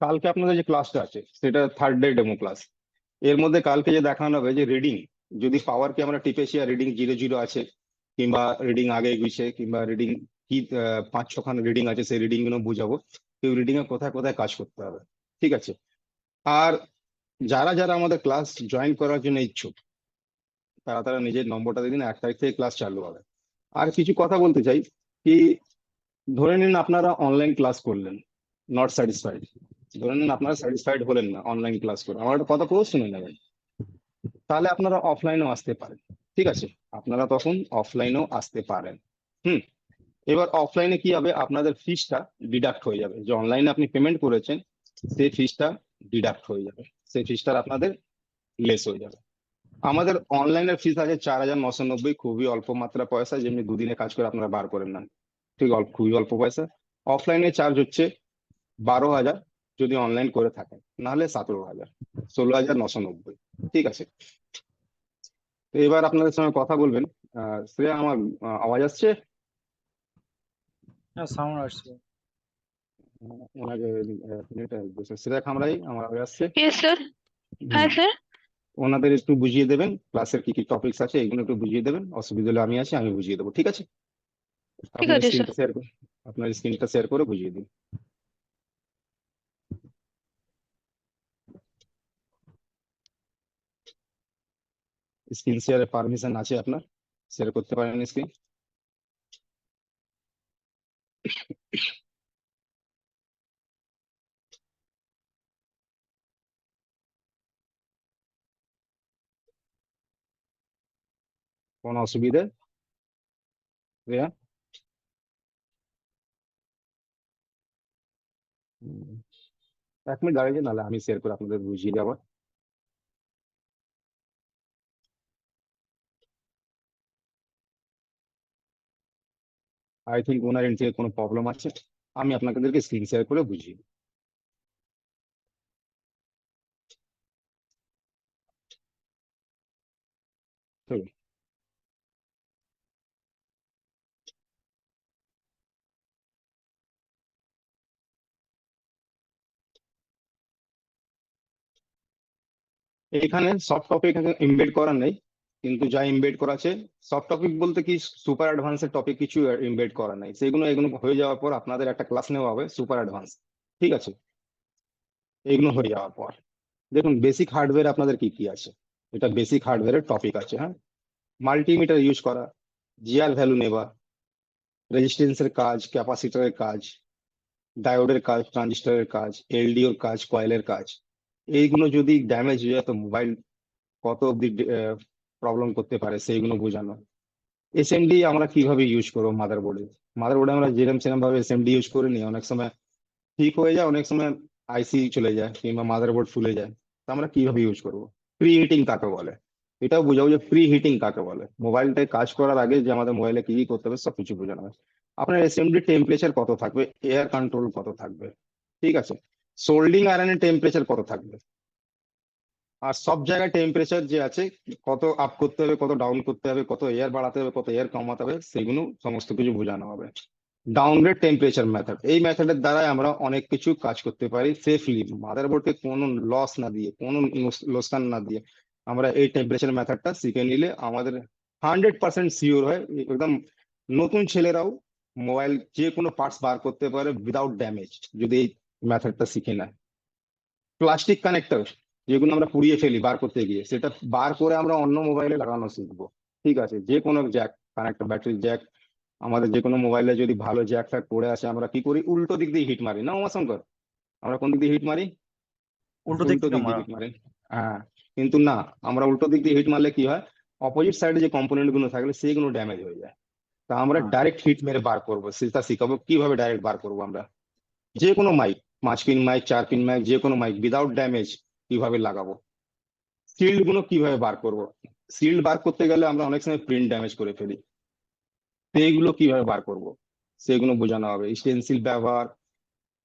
কালকে আপনাদের যে ক্লাসটা আছে সেটা থার্ড ডে ডেমো ক্লাস। এর মধ্যে কালকে যে দেখানো হবে যে রিডিং, যদি পাওয়ার কি আমরা টিপেছি আর রিডিং 0 0 আছে, কিংবা রিডিং আগে গেছে, কিংবা রিডিং কি 5 6 খান রিডিং আছে, সেই রিডিং গুলো বুঝাবো, কেউ রিডিং এ কোথায় কোথায় কাজ করতে হবে। ঠিক আছে, আর যারা যারা আমাদের ক্লাস জয়েন করার জন্য ইচ্ছুক তারা তারা নিজের নম্বরটা দিয়ে দিন, 1 তারিখ থেকে ক্লাস চালু হবে। আর কিছু কথা বলতে চাই কি, ধরে নিন আপনারা অনলাইন ক্লাস করলেন, নট স্যাটিসফাইড, ধরে নিন আপনারা স্যাটিসফাইড হলেন না অনলাইন ক্লাস করে, আমার একটা কথা পুরো শুনে নেবেন, তাহলে আপনারা অফলাইনেও আসতে পারেন। ঠিক আছে, আপনারা তখন অফলাইনেও আসতে পারেন। হুম, এবার অফলাইনে কি হবে, আপনাদের ফিসটা ডিডাক্ট হয়ে যাবে, যে অনলাইনে আপনি পেমেন্ট করেছেন সেই ফিসটা ডিডাক্ট হয়ে যাবে, সেই ফিসটা আপনাদের লেস হয়ে যাবে। আমাদের অনলাইনের ফিস আছে 4,990, খুবই অল্প মাত্রা পয়সা, যেমনি দুদিনে কাজ করে আপনারা বার করেন না, ঠিক অল্প, খুবই অল্প পয়সা। অফলাইনে চার্জ হচ্ছে 12,000 যদি অনলাইন করে থাকেন, নাহলে 17,000, 16,990। ঠিক আছে, তো এবার আপনাদের সঙ্গে কথা বলবেন শ্রেয়া, আমার আওয়াজ আসছে? হ্যাঁ সাউন্ড আসছে। ওনাকে শ্রেয়া খামরাই, আমার আওয়াজ আসছে? Yes, sir. হুম, Hi, sir. ওনাদের একটু বুঝিয়ে দেবেন ক্লাসের কি কি টপিকস আছে, এগুলো একটু বুঝিয়ে দেবেন, অসুবিধা হলে আমি আছি, আমি বুঝিয়ে দেবো। ঠিক আছে, ঠিক আপনার আছে স্যার। স্ক্রিনটা শেয়ার করে, আপনার স্ক্রিনটা শেয়ার করে বুঝিয়ে দিন। স্ক্রিন শেয়ারের পারমিশন আছে আপনার, শেয়ার করতে পারেন স্ক্রিন। কোনো অসুবিধা শ্রেয়া? হুম, 1 মিনিট দাঁড়িয়ে, নাহলে আমি শেয়ার করে আপনাদের বুঝিয়ে দেবো। আই থিঙ্ক ওনার এন্ড থেকে কোনো প্রবলেম আছে, আমি আপনাদেরকে স্ক্রিন শেয়ার করে বুঝিয়ে দিই। এখানে সফট টপিক এমবেড করা নেই, কিন্তু যা এমবেড করা আছে, সফট টপিক বলতে কি সুপার অ্যাডভান্সের টপিক কিছু এমবেড করা নাই, এগুলো হয়ে যাওয়ার পর আপনাদের একটা ক্লাস নেওয়া হবে সুপার অ্যাডভান্স। ঠিক আছে, এগুলো হয়ে যাওয়ার পর দেখুন বেসিক হার্ডওয়্যার আপনাদের কি কি আছে। এটা বেসিক হার্ডওয়্যারের টপিক আছে, হ্যাঁ। মাল্টিমিটার ইউজ করা, জিআর ভ্যালু নেওয়া, রেজিস্ট্যান্সের কাজ, ক্যাপাসিটরের কাজ, ডায়োডের কাজ, ট্রানজিস্টরের কাজ, এলডিওর কাজ, কয়েলের কাজ। এইগুলো যদি ড্যামেজ হয়ে যায় তো মোবাইল কত অব্দি প্রবলেম করতে পারে সেইগুলো বোঝানো। এসএমডি আমরা কিভাবে ইউজ করবো মাদারবোর্ডে, মাদারবোর্ডে আমরা যেরকম সেরকম ভাবে এসএমডি ইউজ করে নিই, অনেক সময় ঠিক হয়ে যায়, অনেক সময় আইসি চলে যায় কিংবা মাদারবোর্ড ফুলে যায়। তো আমরা কিভাবে ইউজ করবো, প্রি হিটিং কাকে বলে, এটাও বোঝাবো যে প্রি হিটিং কাকে বলে। মোবাইলটায় কাজ করার আগে যে আমাদের মোবাইলে কি কি করতে হবে সবকিছু বোঝানো হয়। আপনার এসএমডি টেম্পারেচার কত থাকবে, এয়ার কন্ট্রোল কত থাকবে, ঠিক আছে, সোল্ডিং আয়রনের টেম্পারেচার কত থাকবে, আর সব জায়গায় টেম্পারেচার যে আছে কত আপ করতে হবে, কত ডাউন করতে হবে, কত এয়ার বাড়াতে হবে, কত এয়ার কমাতে হবে, সেগুলো সমস্ত কিছু বোঝানো হবে। ডাউনগ্রেড টেম্পারেচার মেথড, এই মেথডের দ্বারাই আমরা অনেক কিছু কাজ করতে পারি সেফলি, মাদারবোর্ডকে কোনো লস না দিয়ে, কোনো লোকসান না দিয়ে। আমরা এই টেম্পারেচার মেথডটা শিখে নিলে আমাদের 100% শিওর হয় একদম নতুন ছেলেরাও মোবাইল যে কোনো পার্টস বার করতে পারে উইদাউট ড্যামেজ, যদি এই মেথডটা শিখে নেয়। প্লাস্টিক কানেক্টর যেগুলো আমরা পুড়িয়ে ফেলি বার করতে গিয়ে, সেটা বার করে আমরা অন্য মোবাইলে লাগানো শিখবো। ঠিক আছে, যে কোনো জ্যাক কানেক্টর, ব্যাটারি জ্যাক, আমাদের যে কোনো মোবাইলে যদি ভালো জ্যাক ফ্যাক পড়ে আছে আমরা কি করি, উল্টো দিক দিয়ে হিট মারি না উমাশঙ্কর, আমরা কোন দিক দিয়ে হিট মারি, উল্টো দিক উল্টো থেকে দিক দিয়ে মারা। হিট মারি। হ্যাঁ, কিন্তু না, আমরা উল্টো দিক দিয়ে হিট মারলে কি হয়, অপোজিট সাইডে যে কম্পোনেন্ট গুলো থাকলে সেগুলো ড্যামেজ হয়ে যায়। তা আমরা হ্যাঁ, ডাইরেক্ট হিট মেরে বার করবো, সেটা শিখাবো কিভাবে ডাইরেক্ট বার করবো আমরা। যে কোনো mic, 5 pin mic, 4 pin mic, যে কোনো মাইক উইদাউট ড্যামেজ কিভাবে লাগাবো, শিল্ড গুলো কিভাবে বার করব, শিল্ড বার করতে গেলে আমরা অনেক সময় প্রিন্ট ড্যামেজ করে ফেলি, সেইগুলো কিভাবে বার করব সেগুলো বোঝানো হবে। স্টেনসিল ব্যবহার,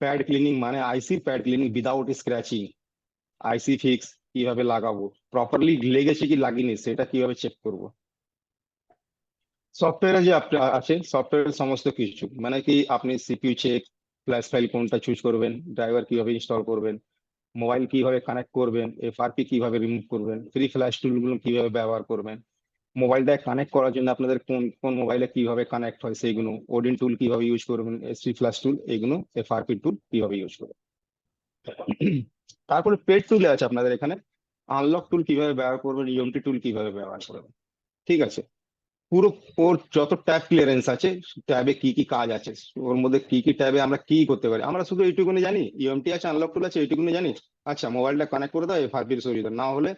প্যাড ক্লিনিং মানে আইসি প্যাড ক্লিনিং উইদাউট স্ক্র্যাচিং, আইসি ফিক্স কিভাবে লাগাবো, প্রপারলি লেগেছে কি লাগেনি সেটা কিভাবে চেক করব। সফটওয়্যারে যে আছে সফটওয়্যারের সমস্ত কিছু, মানে কি আপনি সিপিইউ চেক, ফ্ল্যাশ ফাইল কোনটা চুজ করবেন, ড্রাইভার কিভাবে ইনস্টল করবেন, মোবাইল কিভাবে কানেক্ট করবেন, এফআরপি কিভাবে রিমুভ করবেন, ফ্রি ফ্ল্যাশ টুলগুলো কিভাবে ব্যবহার করবেন, মোবাইলটা কানেক্ট করার জন্য আপনাদের কোন কোন মোবাইলে কিভাবে কানেক্ট হয় সেইগুলো, ওডিন টুল কিভাবে ইউজ করবেন, এসপি ফ্ল্যাশ টুল, এগুলো এফআরপি টুল কিভাবে ইউজ করবেন। তারপরে পেড টুলে আছে আপনাদের এখানে, আনলক টুল কিভাবে ব্যবহার করবেন, ইএমটি টুল কিভাবে ব্যবহার করবেন। ঠিক আছে, পুরো ওর যত ট্যাব ক্লিয়ারেন্স আছে, ট্যাবে কি কি কাজ আছে, ওর মধ্যে কি কি ট্যাবে আমরা কি করতে পারি, আমরা শুধু এইটুকুনি জানি ইএমটি আছে, আনলক টুল আছে, এইটুকুনি জানি। আচ্ছা, মোবাইলটা কানেক্ট করে দাও, এফআরপির সুবিধা না হলে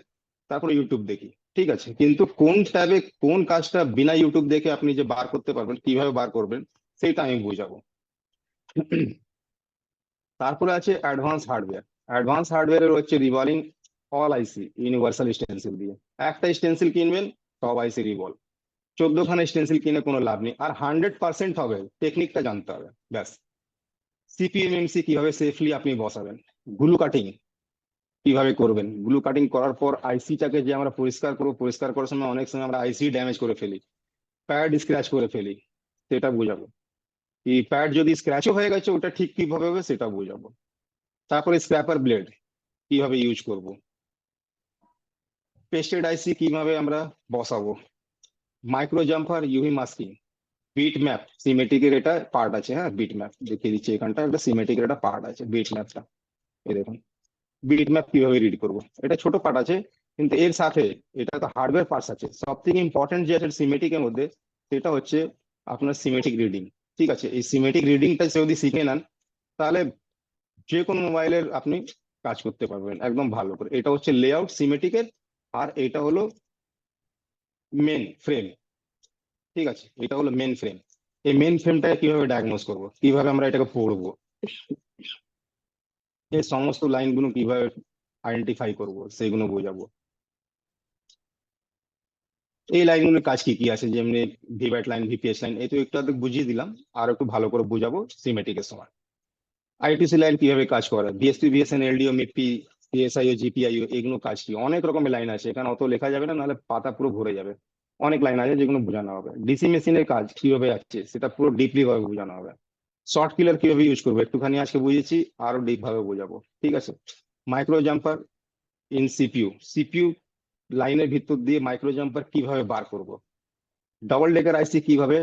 তারপরে ইউটিউব দেখি। ঠিক আছে, কিন্তু কোন ট্যাবে কোন কাজটা বিনা ইউটিউব দেখে আপনি যে বার করতে পারবেন, কিভাবে বার করবেন সেটা আমি বুঝাবো। তারপরে আছে অ্যাডভান্স হার্ডওয়্যার। অ্যাডভান্স হার্ডওয়্যারের হচ্ছে রিভলভিং অল আইসি ইউনিভার্সাল স্টেনসিল দিয়ে, একটা স্টেনসিল কিনবেন সব আইসি রিভলভ, 14খানা স্টেনসিল কিনে কোনো লাভ নেই, আর 100% হবে, টেকনিকটা জানতে হবে ব্যাস। সিপিএমএমসি কিভাবে সেফলি আপনি বসাবেন, গ্লু কাটিং কিভাবে করবেন, গ্লু কাটিং করার পর আইসিটাকে যে আমরা পরিষ্কার করবো, পরিষ্কার করার সময় অনেক সময় আমরা আইসি ড্যামেজ করে ফেলি, প্যাড স্ক্র্যাচ করে ফেলি, সেটা বোঝাবো। এই প্যাড যদি স্ক্র্যাচও হয়ে গেছে ওটা ঠিক কিভাবে হবে সেটা বোঝাবো। তারপরে স্ক্র্যাপার ব্লেড কিভাবে ইউজ করব, পেস্টেড আইসি কিভাবে আমরা বসাবো, micro jumper, UV masking, bit map, সিমেটিকের এটা পার্ট আছে, হ্যাঁ বিট ম্যাপ দেখিয়ে দিচ্ছি, এখানটা একটা সিমেটিকের একটা পার্ট আছে বিট ম্যাপটা, এই দেখুন বিট ম্যাপ কিভাবে রিড করবো, এটা ছোট পার্ট আছে, কিন্তু এর সাথে এটা তো হার্ডওয়্যার পার্টস আছে, সব থেকে ইম্পর্টেন্ট যে আছে সিমেটিকের মধ্যে সেটা হচ্ছে আপনার সিমেটিক রিডিং। ঠিক আছে, এই সিমেটিক রিডিংটা যদি শিখে নেন তাহলে যে কোনো মোবাইলের আপনি কাজ করতে পারবেন একদম ভালো করে। এটা হচ্ছে লেআউট সিমেটিকের, আর এটা হলো মেন ফ্রেম। ঠিক আছে, এটা হলো মেন ফ্রেম। এই মেন ফ্রেমটা কিভাবে ডায়াগনোজ করব, কিভাবে আমরা এটাকে পড়বো, এই সমস্ত লাইনগুলো কিভাবে আইডেন্টিফাই করব সেগুলো বোঝাবো। এই লাইনগুলোর কাজ কি কি আছে, যেমনি ভিভ্যাট লাইন, ভিপিএস লাইন, এই তো একটু আধটু বুঝিয়ে দিলাম, আর একটু ভালো করে বুঝাবো সিমেটিকের সময়। আইটিসি লাইন কিভাবে কাজ করে, বিএসপি, বিএসএন, এলডিও, মিপি, সিএসআইও, জিপিআইও, এগুলো কাজ কি, অনেক রকমের লাইন আছে, এখানে অত লেখা যাবে না, নাহলে পাতা পুরো ভরে যাবে। অনেক লাইন আছে যেগুলো বোঝানো হবে। ডিসি মেশিনের কাজ কিভাবে আছে সেটা পুরো ডিপলি ভাবে বোঝানো হবে। শর্ট কিলার কিভাবে ইউজ করবো একটুখানি আজকে বুঝেছি, আরো ডিপ ভাবে বোঝাবো। ঠিক আছে, micro jumper, in CPU, CPU লাইনের ভিতর দিয়ে মাইক্রো জাম্পার কিভাবে বার করব, ডাবল ডেকার আইসি কিভাবে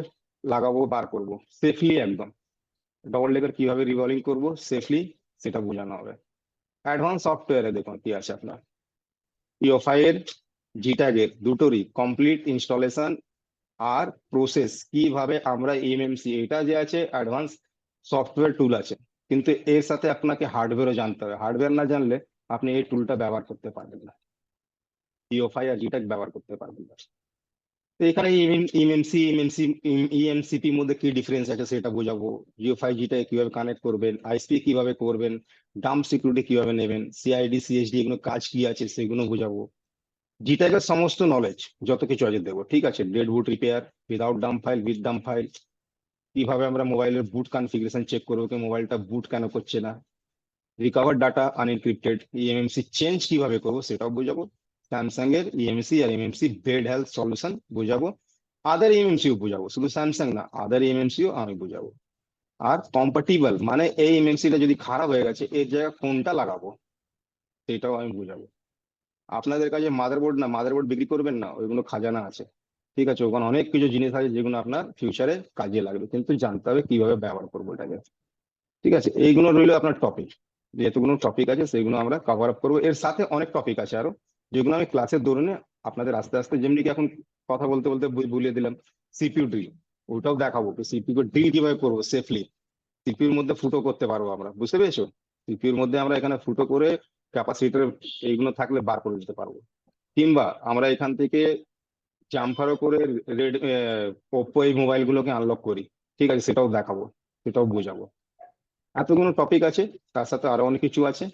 লাগাবো বার করব সেফলি, একদম ডবল ডেকার কিভাবে রিভলভিং করব সেফলি, সেটা বোঝানো হবে। অ্যাডভান্স সফটওয়্যারে দেখুন কি আছে আপনার, ইওফাই এর, জিট্যাগ এর দুটোরই কমপ্লিট ইনস্টলেশন আর প্রসেস কিভাবে আমরা এমএমসি, এটা যে আছে অ্যাডভান্স সফটওয়্যার টুল আছে, কিন্তু এর সাথে আপনাকে হার্ডওয়্যারও জানতে হবে, হার্ডওয়্যার না জানলে আপনি এই টুলটা ব্যবহার করতে পারবেন না, ইওফাই আর জিট্যাগ ব্যবহার করতে পারবেন না। তো এখানে ইএমসিপি মধ্যে কি ডিফারেন্স আছে সেটা বোঝাবো, জিও5 জিটা কিভাবে কানেক্ট করবেন, আইএসপি কিভাবে করবেন, ডাম্প সিকিউরিটি কিভাবে নেবেন, সিআইডি সিএসডি এগুলো কাজ কি আছে সেগুলো বোঝাবো। জিটাকের সমস্ত নলেজ যত কিছু আছে দেবো, ঠিক আছে, dead boot repair, without dump file, with dump file, কিভাবে আমরা মোবাইলের বুট কনফিগারেশন চেক করবো কি মোবাইলটা বুট কেন করছে না, রিকভার ডাটা আনএনক্রিপ্টেড, ইএমএমসি চেঞ্জ কিভাবে করবো সেটাও বোঝাবো, স্যামসাং এর ইএমসি আর এমএমসি বেড হেলথ সলিউশন বোঝাবো, আদার এমএমসিও বোঝাবো, শুধু স্যামসাং না আদার এমএমসিও আমি বোঝাবো। আর কম্পাটিবল মানে এই এমএমসিটা যদি খারাপ হয়ে গেছে এর জায়গায় কোনটা লাগাবো সেটাও আমি বোঝাবো। আপনাদের কাছে মাদারবোর্ড না, মাদারবোর্ড বিক্রি করবেন না, ওইগুলো খাজানা আছে, ঠিক আছে, ওখানে অনেক কিছু জিনিস আছে যেগুলো আপনার ফিউচারে কাজে লাগবে, কিন্তু জানতে হবে কিভাবে ব্যবহার করবো এটাকে, ঠিক আছে। এইগুলো রইলো আপনার টপিক, যেহেতুগুলো টপিক আছে সেগুলো আমরা কভার আপ করবো, এর সাথে অনেক টপিক আছে আরো যেগুলো আমি ক্লাসের দৌড়নে আপনাদের আস্তে আস্তে, যেমনি কি এখন কথা বলতে বলতে বুলিয়ে দিলাম, সিপিইউ ড্রিল ওটাও দেখাবো, সিপিইউ ড্রিল কিভাবে করবো সেফলি, সিপিইউর মধ্যে ফুটো করতে পারবো আমরা, বুঝতে পেরেছো, সিপিইউর মধ্যে আমরা এখানে ফুটো করে ক্যাপাসিটর এইগুলো থাকলে বার করে দিতে পারবো, কিংবা আমরা এখান থেকে জাম্পারও করে রেড ওপ্পো এই মোবাইল গুলোকে আনলক করি, ঠিক আছে, সেটাও দেখাবো, সেটাও বোঝাবো। এতগুলো টপিক আছে, তার সাথে আরো অনেক কিছু আছে।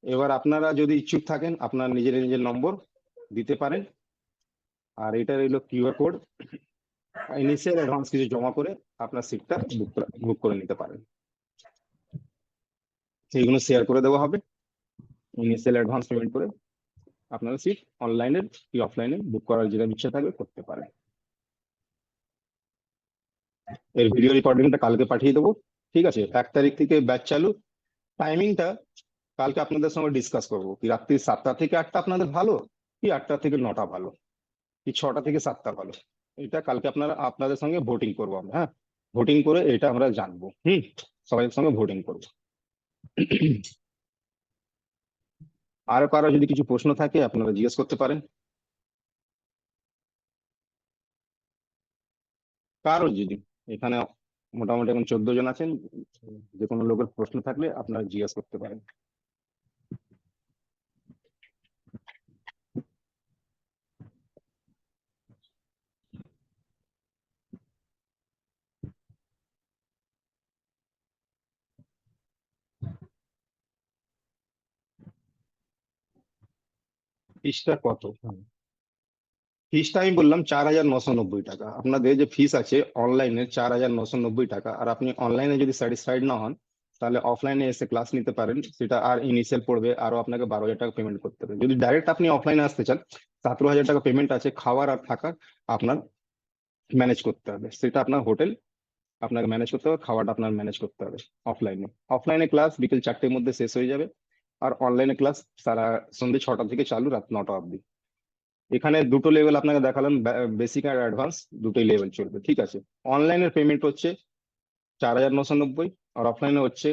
এবার আপনারা যদি ইচ্ছুক থাকেন আপনার নিজের নিজের নম্বর দিতে পারেন, আর এটা রইলো কিউআর কোড, ইনিশিয়াল অ্যাডভান্স কিছু জমা করে আপনার সিটটা বুক করে নিতে পারেন, সেইগুলো শেয়ার করে দেওয়া হবে, ইনিশিয়াল অ্যাডভান্স পেমেন্ট করে আপনারা সিট অনলাইনে কি অফলাইনে বুক করার যেটা ইচ্ছা থাকবে করতে পারেন। এর ভিডিও রেকর্ডিংটা কালকে পাঠিয়ে দেবো, ঠিক আছে, 1 তারিখ থেকে ব্যাচ চালু, টাইমিংটা কালকে আপনাদের সঙ্গে ডিসকাস করবো, কি রাত্রি 7টা থেকে 8টা আপনাদের ভালো, কি 8টা থেকে 9টা ভালো, কি 6টা থেকে 7টা ভালো, এটা কালকে আপনাদের সঙ্গে ভোটিং করবো আমরা, হ্যাঁ, ভোটিং করে এটা আমরা জানবো, সবাই সঙ্গে ভোটিং করবো। আরো কারো যদি কিছু প্রশ্ন থাকে আপনারা জিজ্ঞেস করতে পারেন, কারো যদি, এখানে মোটামুটি এখন 14 জন আছেন, যে কোনো লোকের প্রশ্ন থাকলে আপনারা জিজ্ঞেস করতে পারেন। ফিসটা কত? ফিসটা আমি বললাম 4,990 টাকা, আপনাদের যে ফিস আছে অনলাইনে 4,990 টাকা, আর আপনি অনলাইনে যদি স্যাটিসফাইড না হন তাহলে অফলাইনে এসে ক্লাস নিতে পারেন, সেটা আর ইনিশিয়াল পড়বে আরো আপনাকে 12,000 টাকা পেমেন্ট করতে হবে। যদি ডাইরেক্ট আপনি অফলাইনে আসতে চান 17,000 টাকা পেমেন্ট আছে, খাওয়ার আর থাকার আপনার ম্যানেজ করতে হবে, সেটা আপনার হোটেল আপনাকে ম্যানেজ করতে হবে, খাওয়াটা আপনার ম্যানেজ করতে হবে। অফলাইনে অফলাইনে ক্লাস বিকেল 4টের মধ্যে শেষ হয়ে যাবে, আর অনলাইনে ক্লাস সারা সন্ধ্যে 6টা থেকে চালু, রাত 9টা অবধি। এখানে দুটো লেভেল আপনাকে দেখালাম, বেসিক আর অ্যাডভান্স দুটোই লেভেল চলবে, ঠিক আছে। অনলাইনের পেমেন্ট হচ্ছে 4,990, আর অফলাইনে হচ্ছে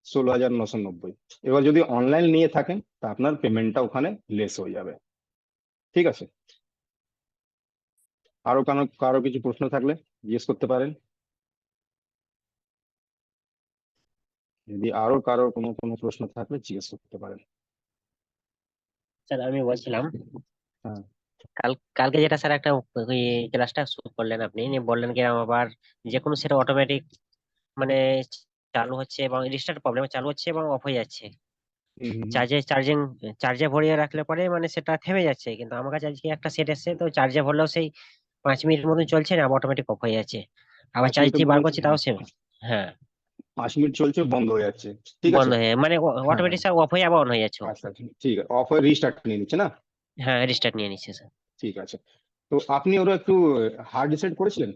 16,990। এবার যদি অনলাইন নিয়ে থাকেন তা আপনার পেমেন্টটা ওখানে লেস হয়ে যাবে, ঠিক আছে। আরো কারো কারো কিছু প্রশ্ন থাকলে জিজ্ঞেস করতে পারেন, যদি আরো কারো কোনো কোনো প্রশ্ন থাকলে জিজ্ঞেস করতে পারেন। স্যার আমি বলছিলাম হ্যাঁ। কালকে যেটা স্যার একটা ক্লাসটা শুরু করলেন আপনি নিয়ে বললেন কি আবার যে কোনো সেটা অটোমেটিক মানে চালু হচ্ছে এবং রিস্টার্ট প্রবলেম চালু হচ্ছে এবং অফ হয়ে যাচ্ছে, চার্জে ভরিয়ে রাখলে পরে মানে সেটা থেমে যাচ্ছে, কিন্তু আমার কাছে আজকে একটা সেট এসেছে তো চার্জে ভরলেও সেই 5 মিনিট মতন চলছে না, অটোমেটিক অফ হয়ে যাচ্ছে, আবার 5 চার্জ মিনিটে দিয়ে বার বন্ধ, করছি তাও সেম। হ্যাঁ 5 মিনিট চলছে বন্ধ হয়ে যাচ্ছে, ঠিক আছে। বন্ধ হয়ে মানে হ্যাঁ অটোমেটিক স্যার অফ হয়ে আবার অন হয়ে যাচ্ছে ও। আচ্ছা আচ্ছা, ঠিক আছে, অফ হয়ে রিস্টার্ট নিয়ে নিচ্ছে না, হ্যাঁ রিস্টার্ট নিয়ে নিচ্ছে স্যার। ঠিক আছে। তো আপনি ওরা একটু হার্ড রিসেট করেছিলেন?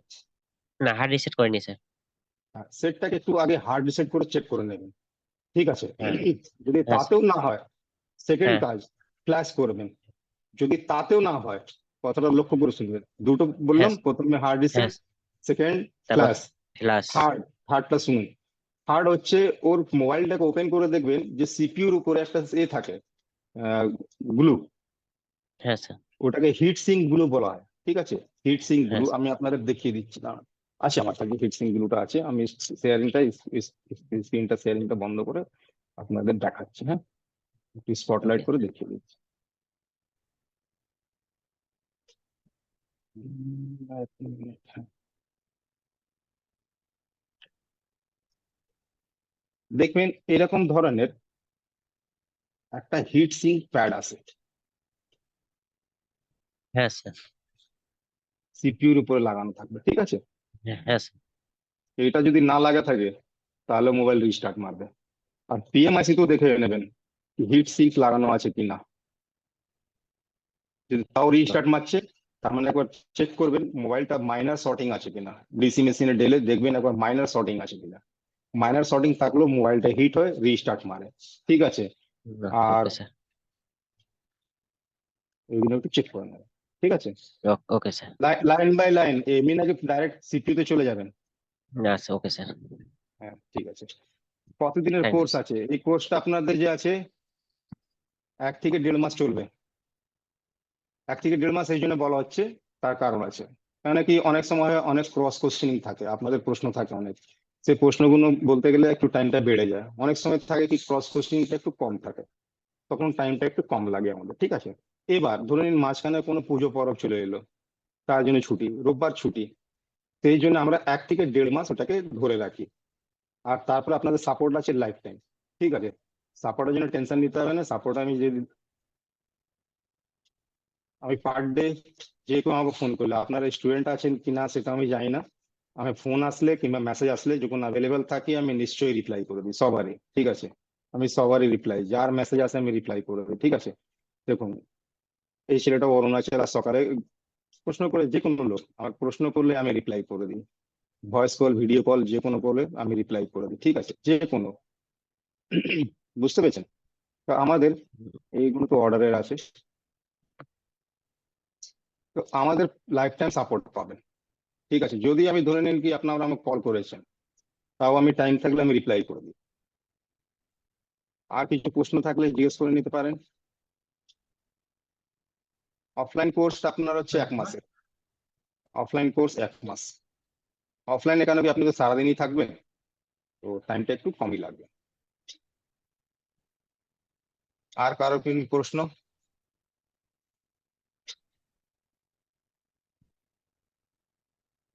না হার্ড রিসেট করিনি স্যার। সেটটাকে একটু আগে হার্ড রিসেট করে চেক করে নেবেন, ঠিক আছে? হ্যাঁ। যদি হ্যাঁ, তাতেও না হয়, সেকেন্ড হ্যাঁ। কাজ ফ্ল্যাশ করবেন। যদি তাতেও না হয়, কথাটা লক্ষ্য করে শুনবেন, দুটো বললাম, হ্যাঁ, প্রথমে হার্ড হ্যাঁ, রিসেট, সেকেন্ড তারপর ফ্ল্যাশ। ফ্লাশ। থার্ডটা শুনুন। থার্ড হচ্ছে ওর মোবাইলটাকে ওপেন করে দেখবেন যে সিপিইউর উপরে একটা এ থাকে, গ্লু, হ্যাঁ স্যার। ওটাকে হিট সিঙ্ক গ্লু বলা হয়। ঠিক আছে? হিট সিঙ্ক হ্যাঁ গ্লু আমি আপনাদের দেখিয়ে দিচ্ছি না, আছে আমার কাছে হিট সিঙ্ক গ্লুটা আছে। আমি স্ক্রিনটা শেয়ারিংটা বন্ধ করে আপনাদের দেখাচ্ছি। হ্যাঁ, একটু স্পটলাইট ওকে। করে দেখিয়ে দিচ্ছি। এক মিনিট, হ্যাঁ। দেখবেন এরকম ধরনের একটা হিট সিঙ্ক প্যাড আছে হ্যাঁ স্যার। সিপিইউর উপরে লাগানো থাকবে। ঠিক আছে? হ্যাঁ স্যার। এটা যদি না লাগা থাকে তাহলে মোবাইল রিস্টার্ট মারবে। আর পিএমআইসি তো দেখে নেবেন হিট সিঙ্ক লাগানো আছে কিনা। যদি তাও রিস্টার্ট মারছে, তার মানে একবার চেক করবেন মোবাইলটা মাইনার শর্টিং আছে কিনা। ডিসি মেশিনে ডেলে দেখবেন একবার মাইনার শর্টিং আছে কিনা। মাইনার শর্টিং থাকলেও মোবাইলটা হিট হয়, রিস্টার্ট মারে। ঠিক আছে? আর ওকে স্যার। এগুলো একটু চেক করে নেবেন। ঠিক আছে? Okay sir. Line by line, এমনি নাকি ডাইরেক্ট সিপিইউ তে চলে যাবেন। আচ্ছা, ওকে স্যার। হ্যাঁ, ঠিক আছে। কতদিনের থ্যাংক ইউ কোর্স স্যার। আছে? এই কোর্সটা আপনাদের যে আছে 1 থেকে 1.5 মাস চলবে। 1 থেকে 1.5 মাস এই জন্য বলা হচ্ছে, তার কারণ আছে। কেন কি অনেক সময় অনেক ক্রস কোশ্চেনিং থাকে, আপনাদের প্রশ্ন থাকে অনেক, সেই প্রশ্নগুলো বলতে গেলে একটু টাইমটা বেড়ে যায়। অনেক সময় থাকে কি ক্রস কোশ্চেনিংটা একটু কম থাকে, তখন টাইমটা একটু কম লাগে আমাদের। ঠিক আছে? এবার ধরে নিন মাঝখানে কোনো পুজো পরব চলে এলো, তার জন্য ছুটি, রোববার ছুটি, সেই জন্য আমরা 1 থেকে 1.5 মাস ওটাকে ধরে রাখি। আর তারপরে আপনাদের সাপোর্ট আছে লাইফ টাইম। ঠিক আছে? সাপোর্টের জন্য টেনশন নিতে হবে না। সাপোর্ট আমি পার ডে যে কেউ আমাকে ফোন করলে, আপনারা স্টুডেন্ট আছেন কিনা সেটা আমি জানি না, আমি ফোন আসলে কিংবা মেসেজ আসলে যখন অ্যাভেলেবেল থাকি আমি নিশ্চয়ই রিপ্লাই করে দিই সবারই। ঠিক আছে? আমি সবারই রিপ্লাই, যার মেসেজ আসে আমি রিপ্লাই করে দিই। ঠিক আছে? দেখুন, এই ছেলেটা অরুণাচল আর সকালে প্রশ্ন করে, যে কোনো লোক আমার প্রশ্ন করলে আমি রিপ্লাই করে দিই। ভয়েস কল, ভিডিও কল, যে কোনো কলে আমি রিপ্লাই করে দিই। ঠিক আছে? যে কোনো। বুঝতে পেরেছেন? তো আমাদের এইগুলো তো অর্ডারের আছে, তো আমাদের লাইফ টাইম সাপোর্ট পাবেন। ঠিক আছে? যদি আমি ধরে নিন কি আপনারা আমাকে কল করেছেন, তাও আমি টাইম থাকলে আমি রিপ্লাই করে দিই। আর কিছু প্রশ্ন থাকলে জিজ্ঞেস করে নিতে পারেন। অফলাইন কোর্স আপনার হচ্ছে 1 মাসের। অফলাইন কোর্স 1 মাস। অফলাইনে কেন কি আপনি তো সারাদিনই থাকবেন, তো টাইমটা একটু কমই লাগবে। আর কারো কি প্রশ্ন?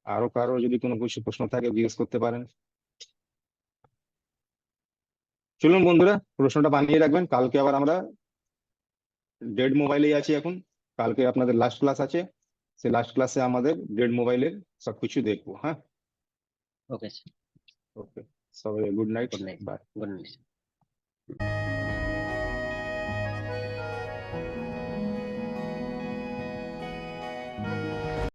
আরো কারো যদি কোনো কিছু প্রশ্ন থাকে জিজ্ঞেস করতে পারেন। চলুন বন্ধুরা, প্রশ্নটা বানিয়ে রাখবেন, কালকে আবার আমরা ডেড মোবাইলেই আছি এখন। কালকে আপনাদের লাস্ট ক্লাস আছে, সে লাস্ট ক্লাসে আমাদের ডেড মোবাইলের সবকিছু দেখবো। হ্যাঁ, ওকে স্যার। ওকে, সবাই good night, good night. Bye. Good night.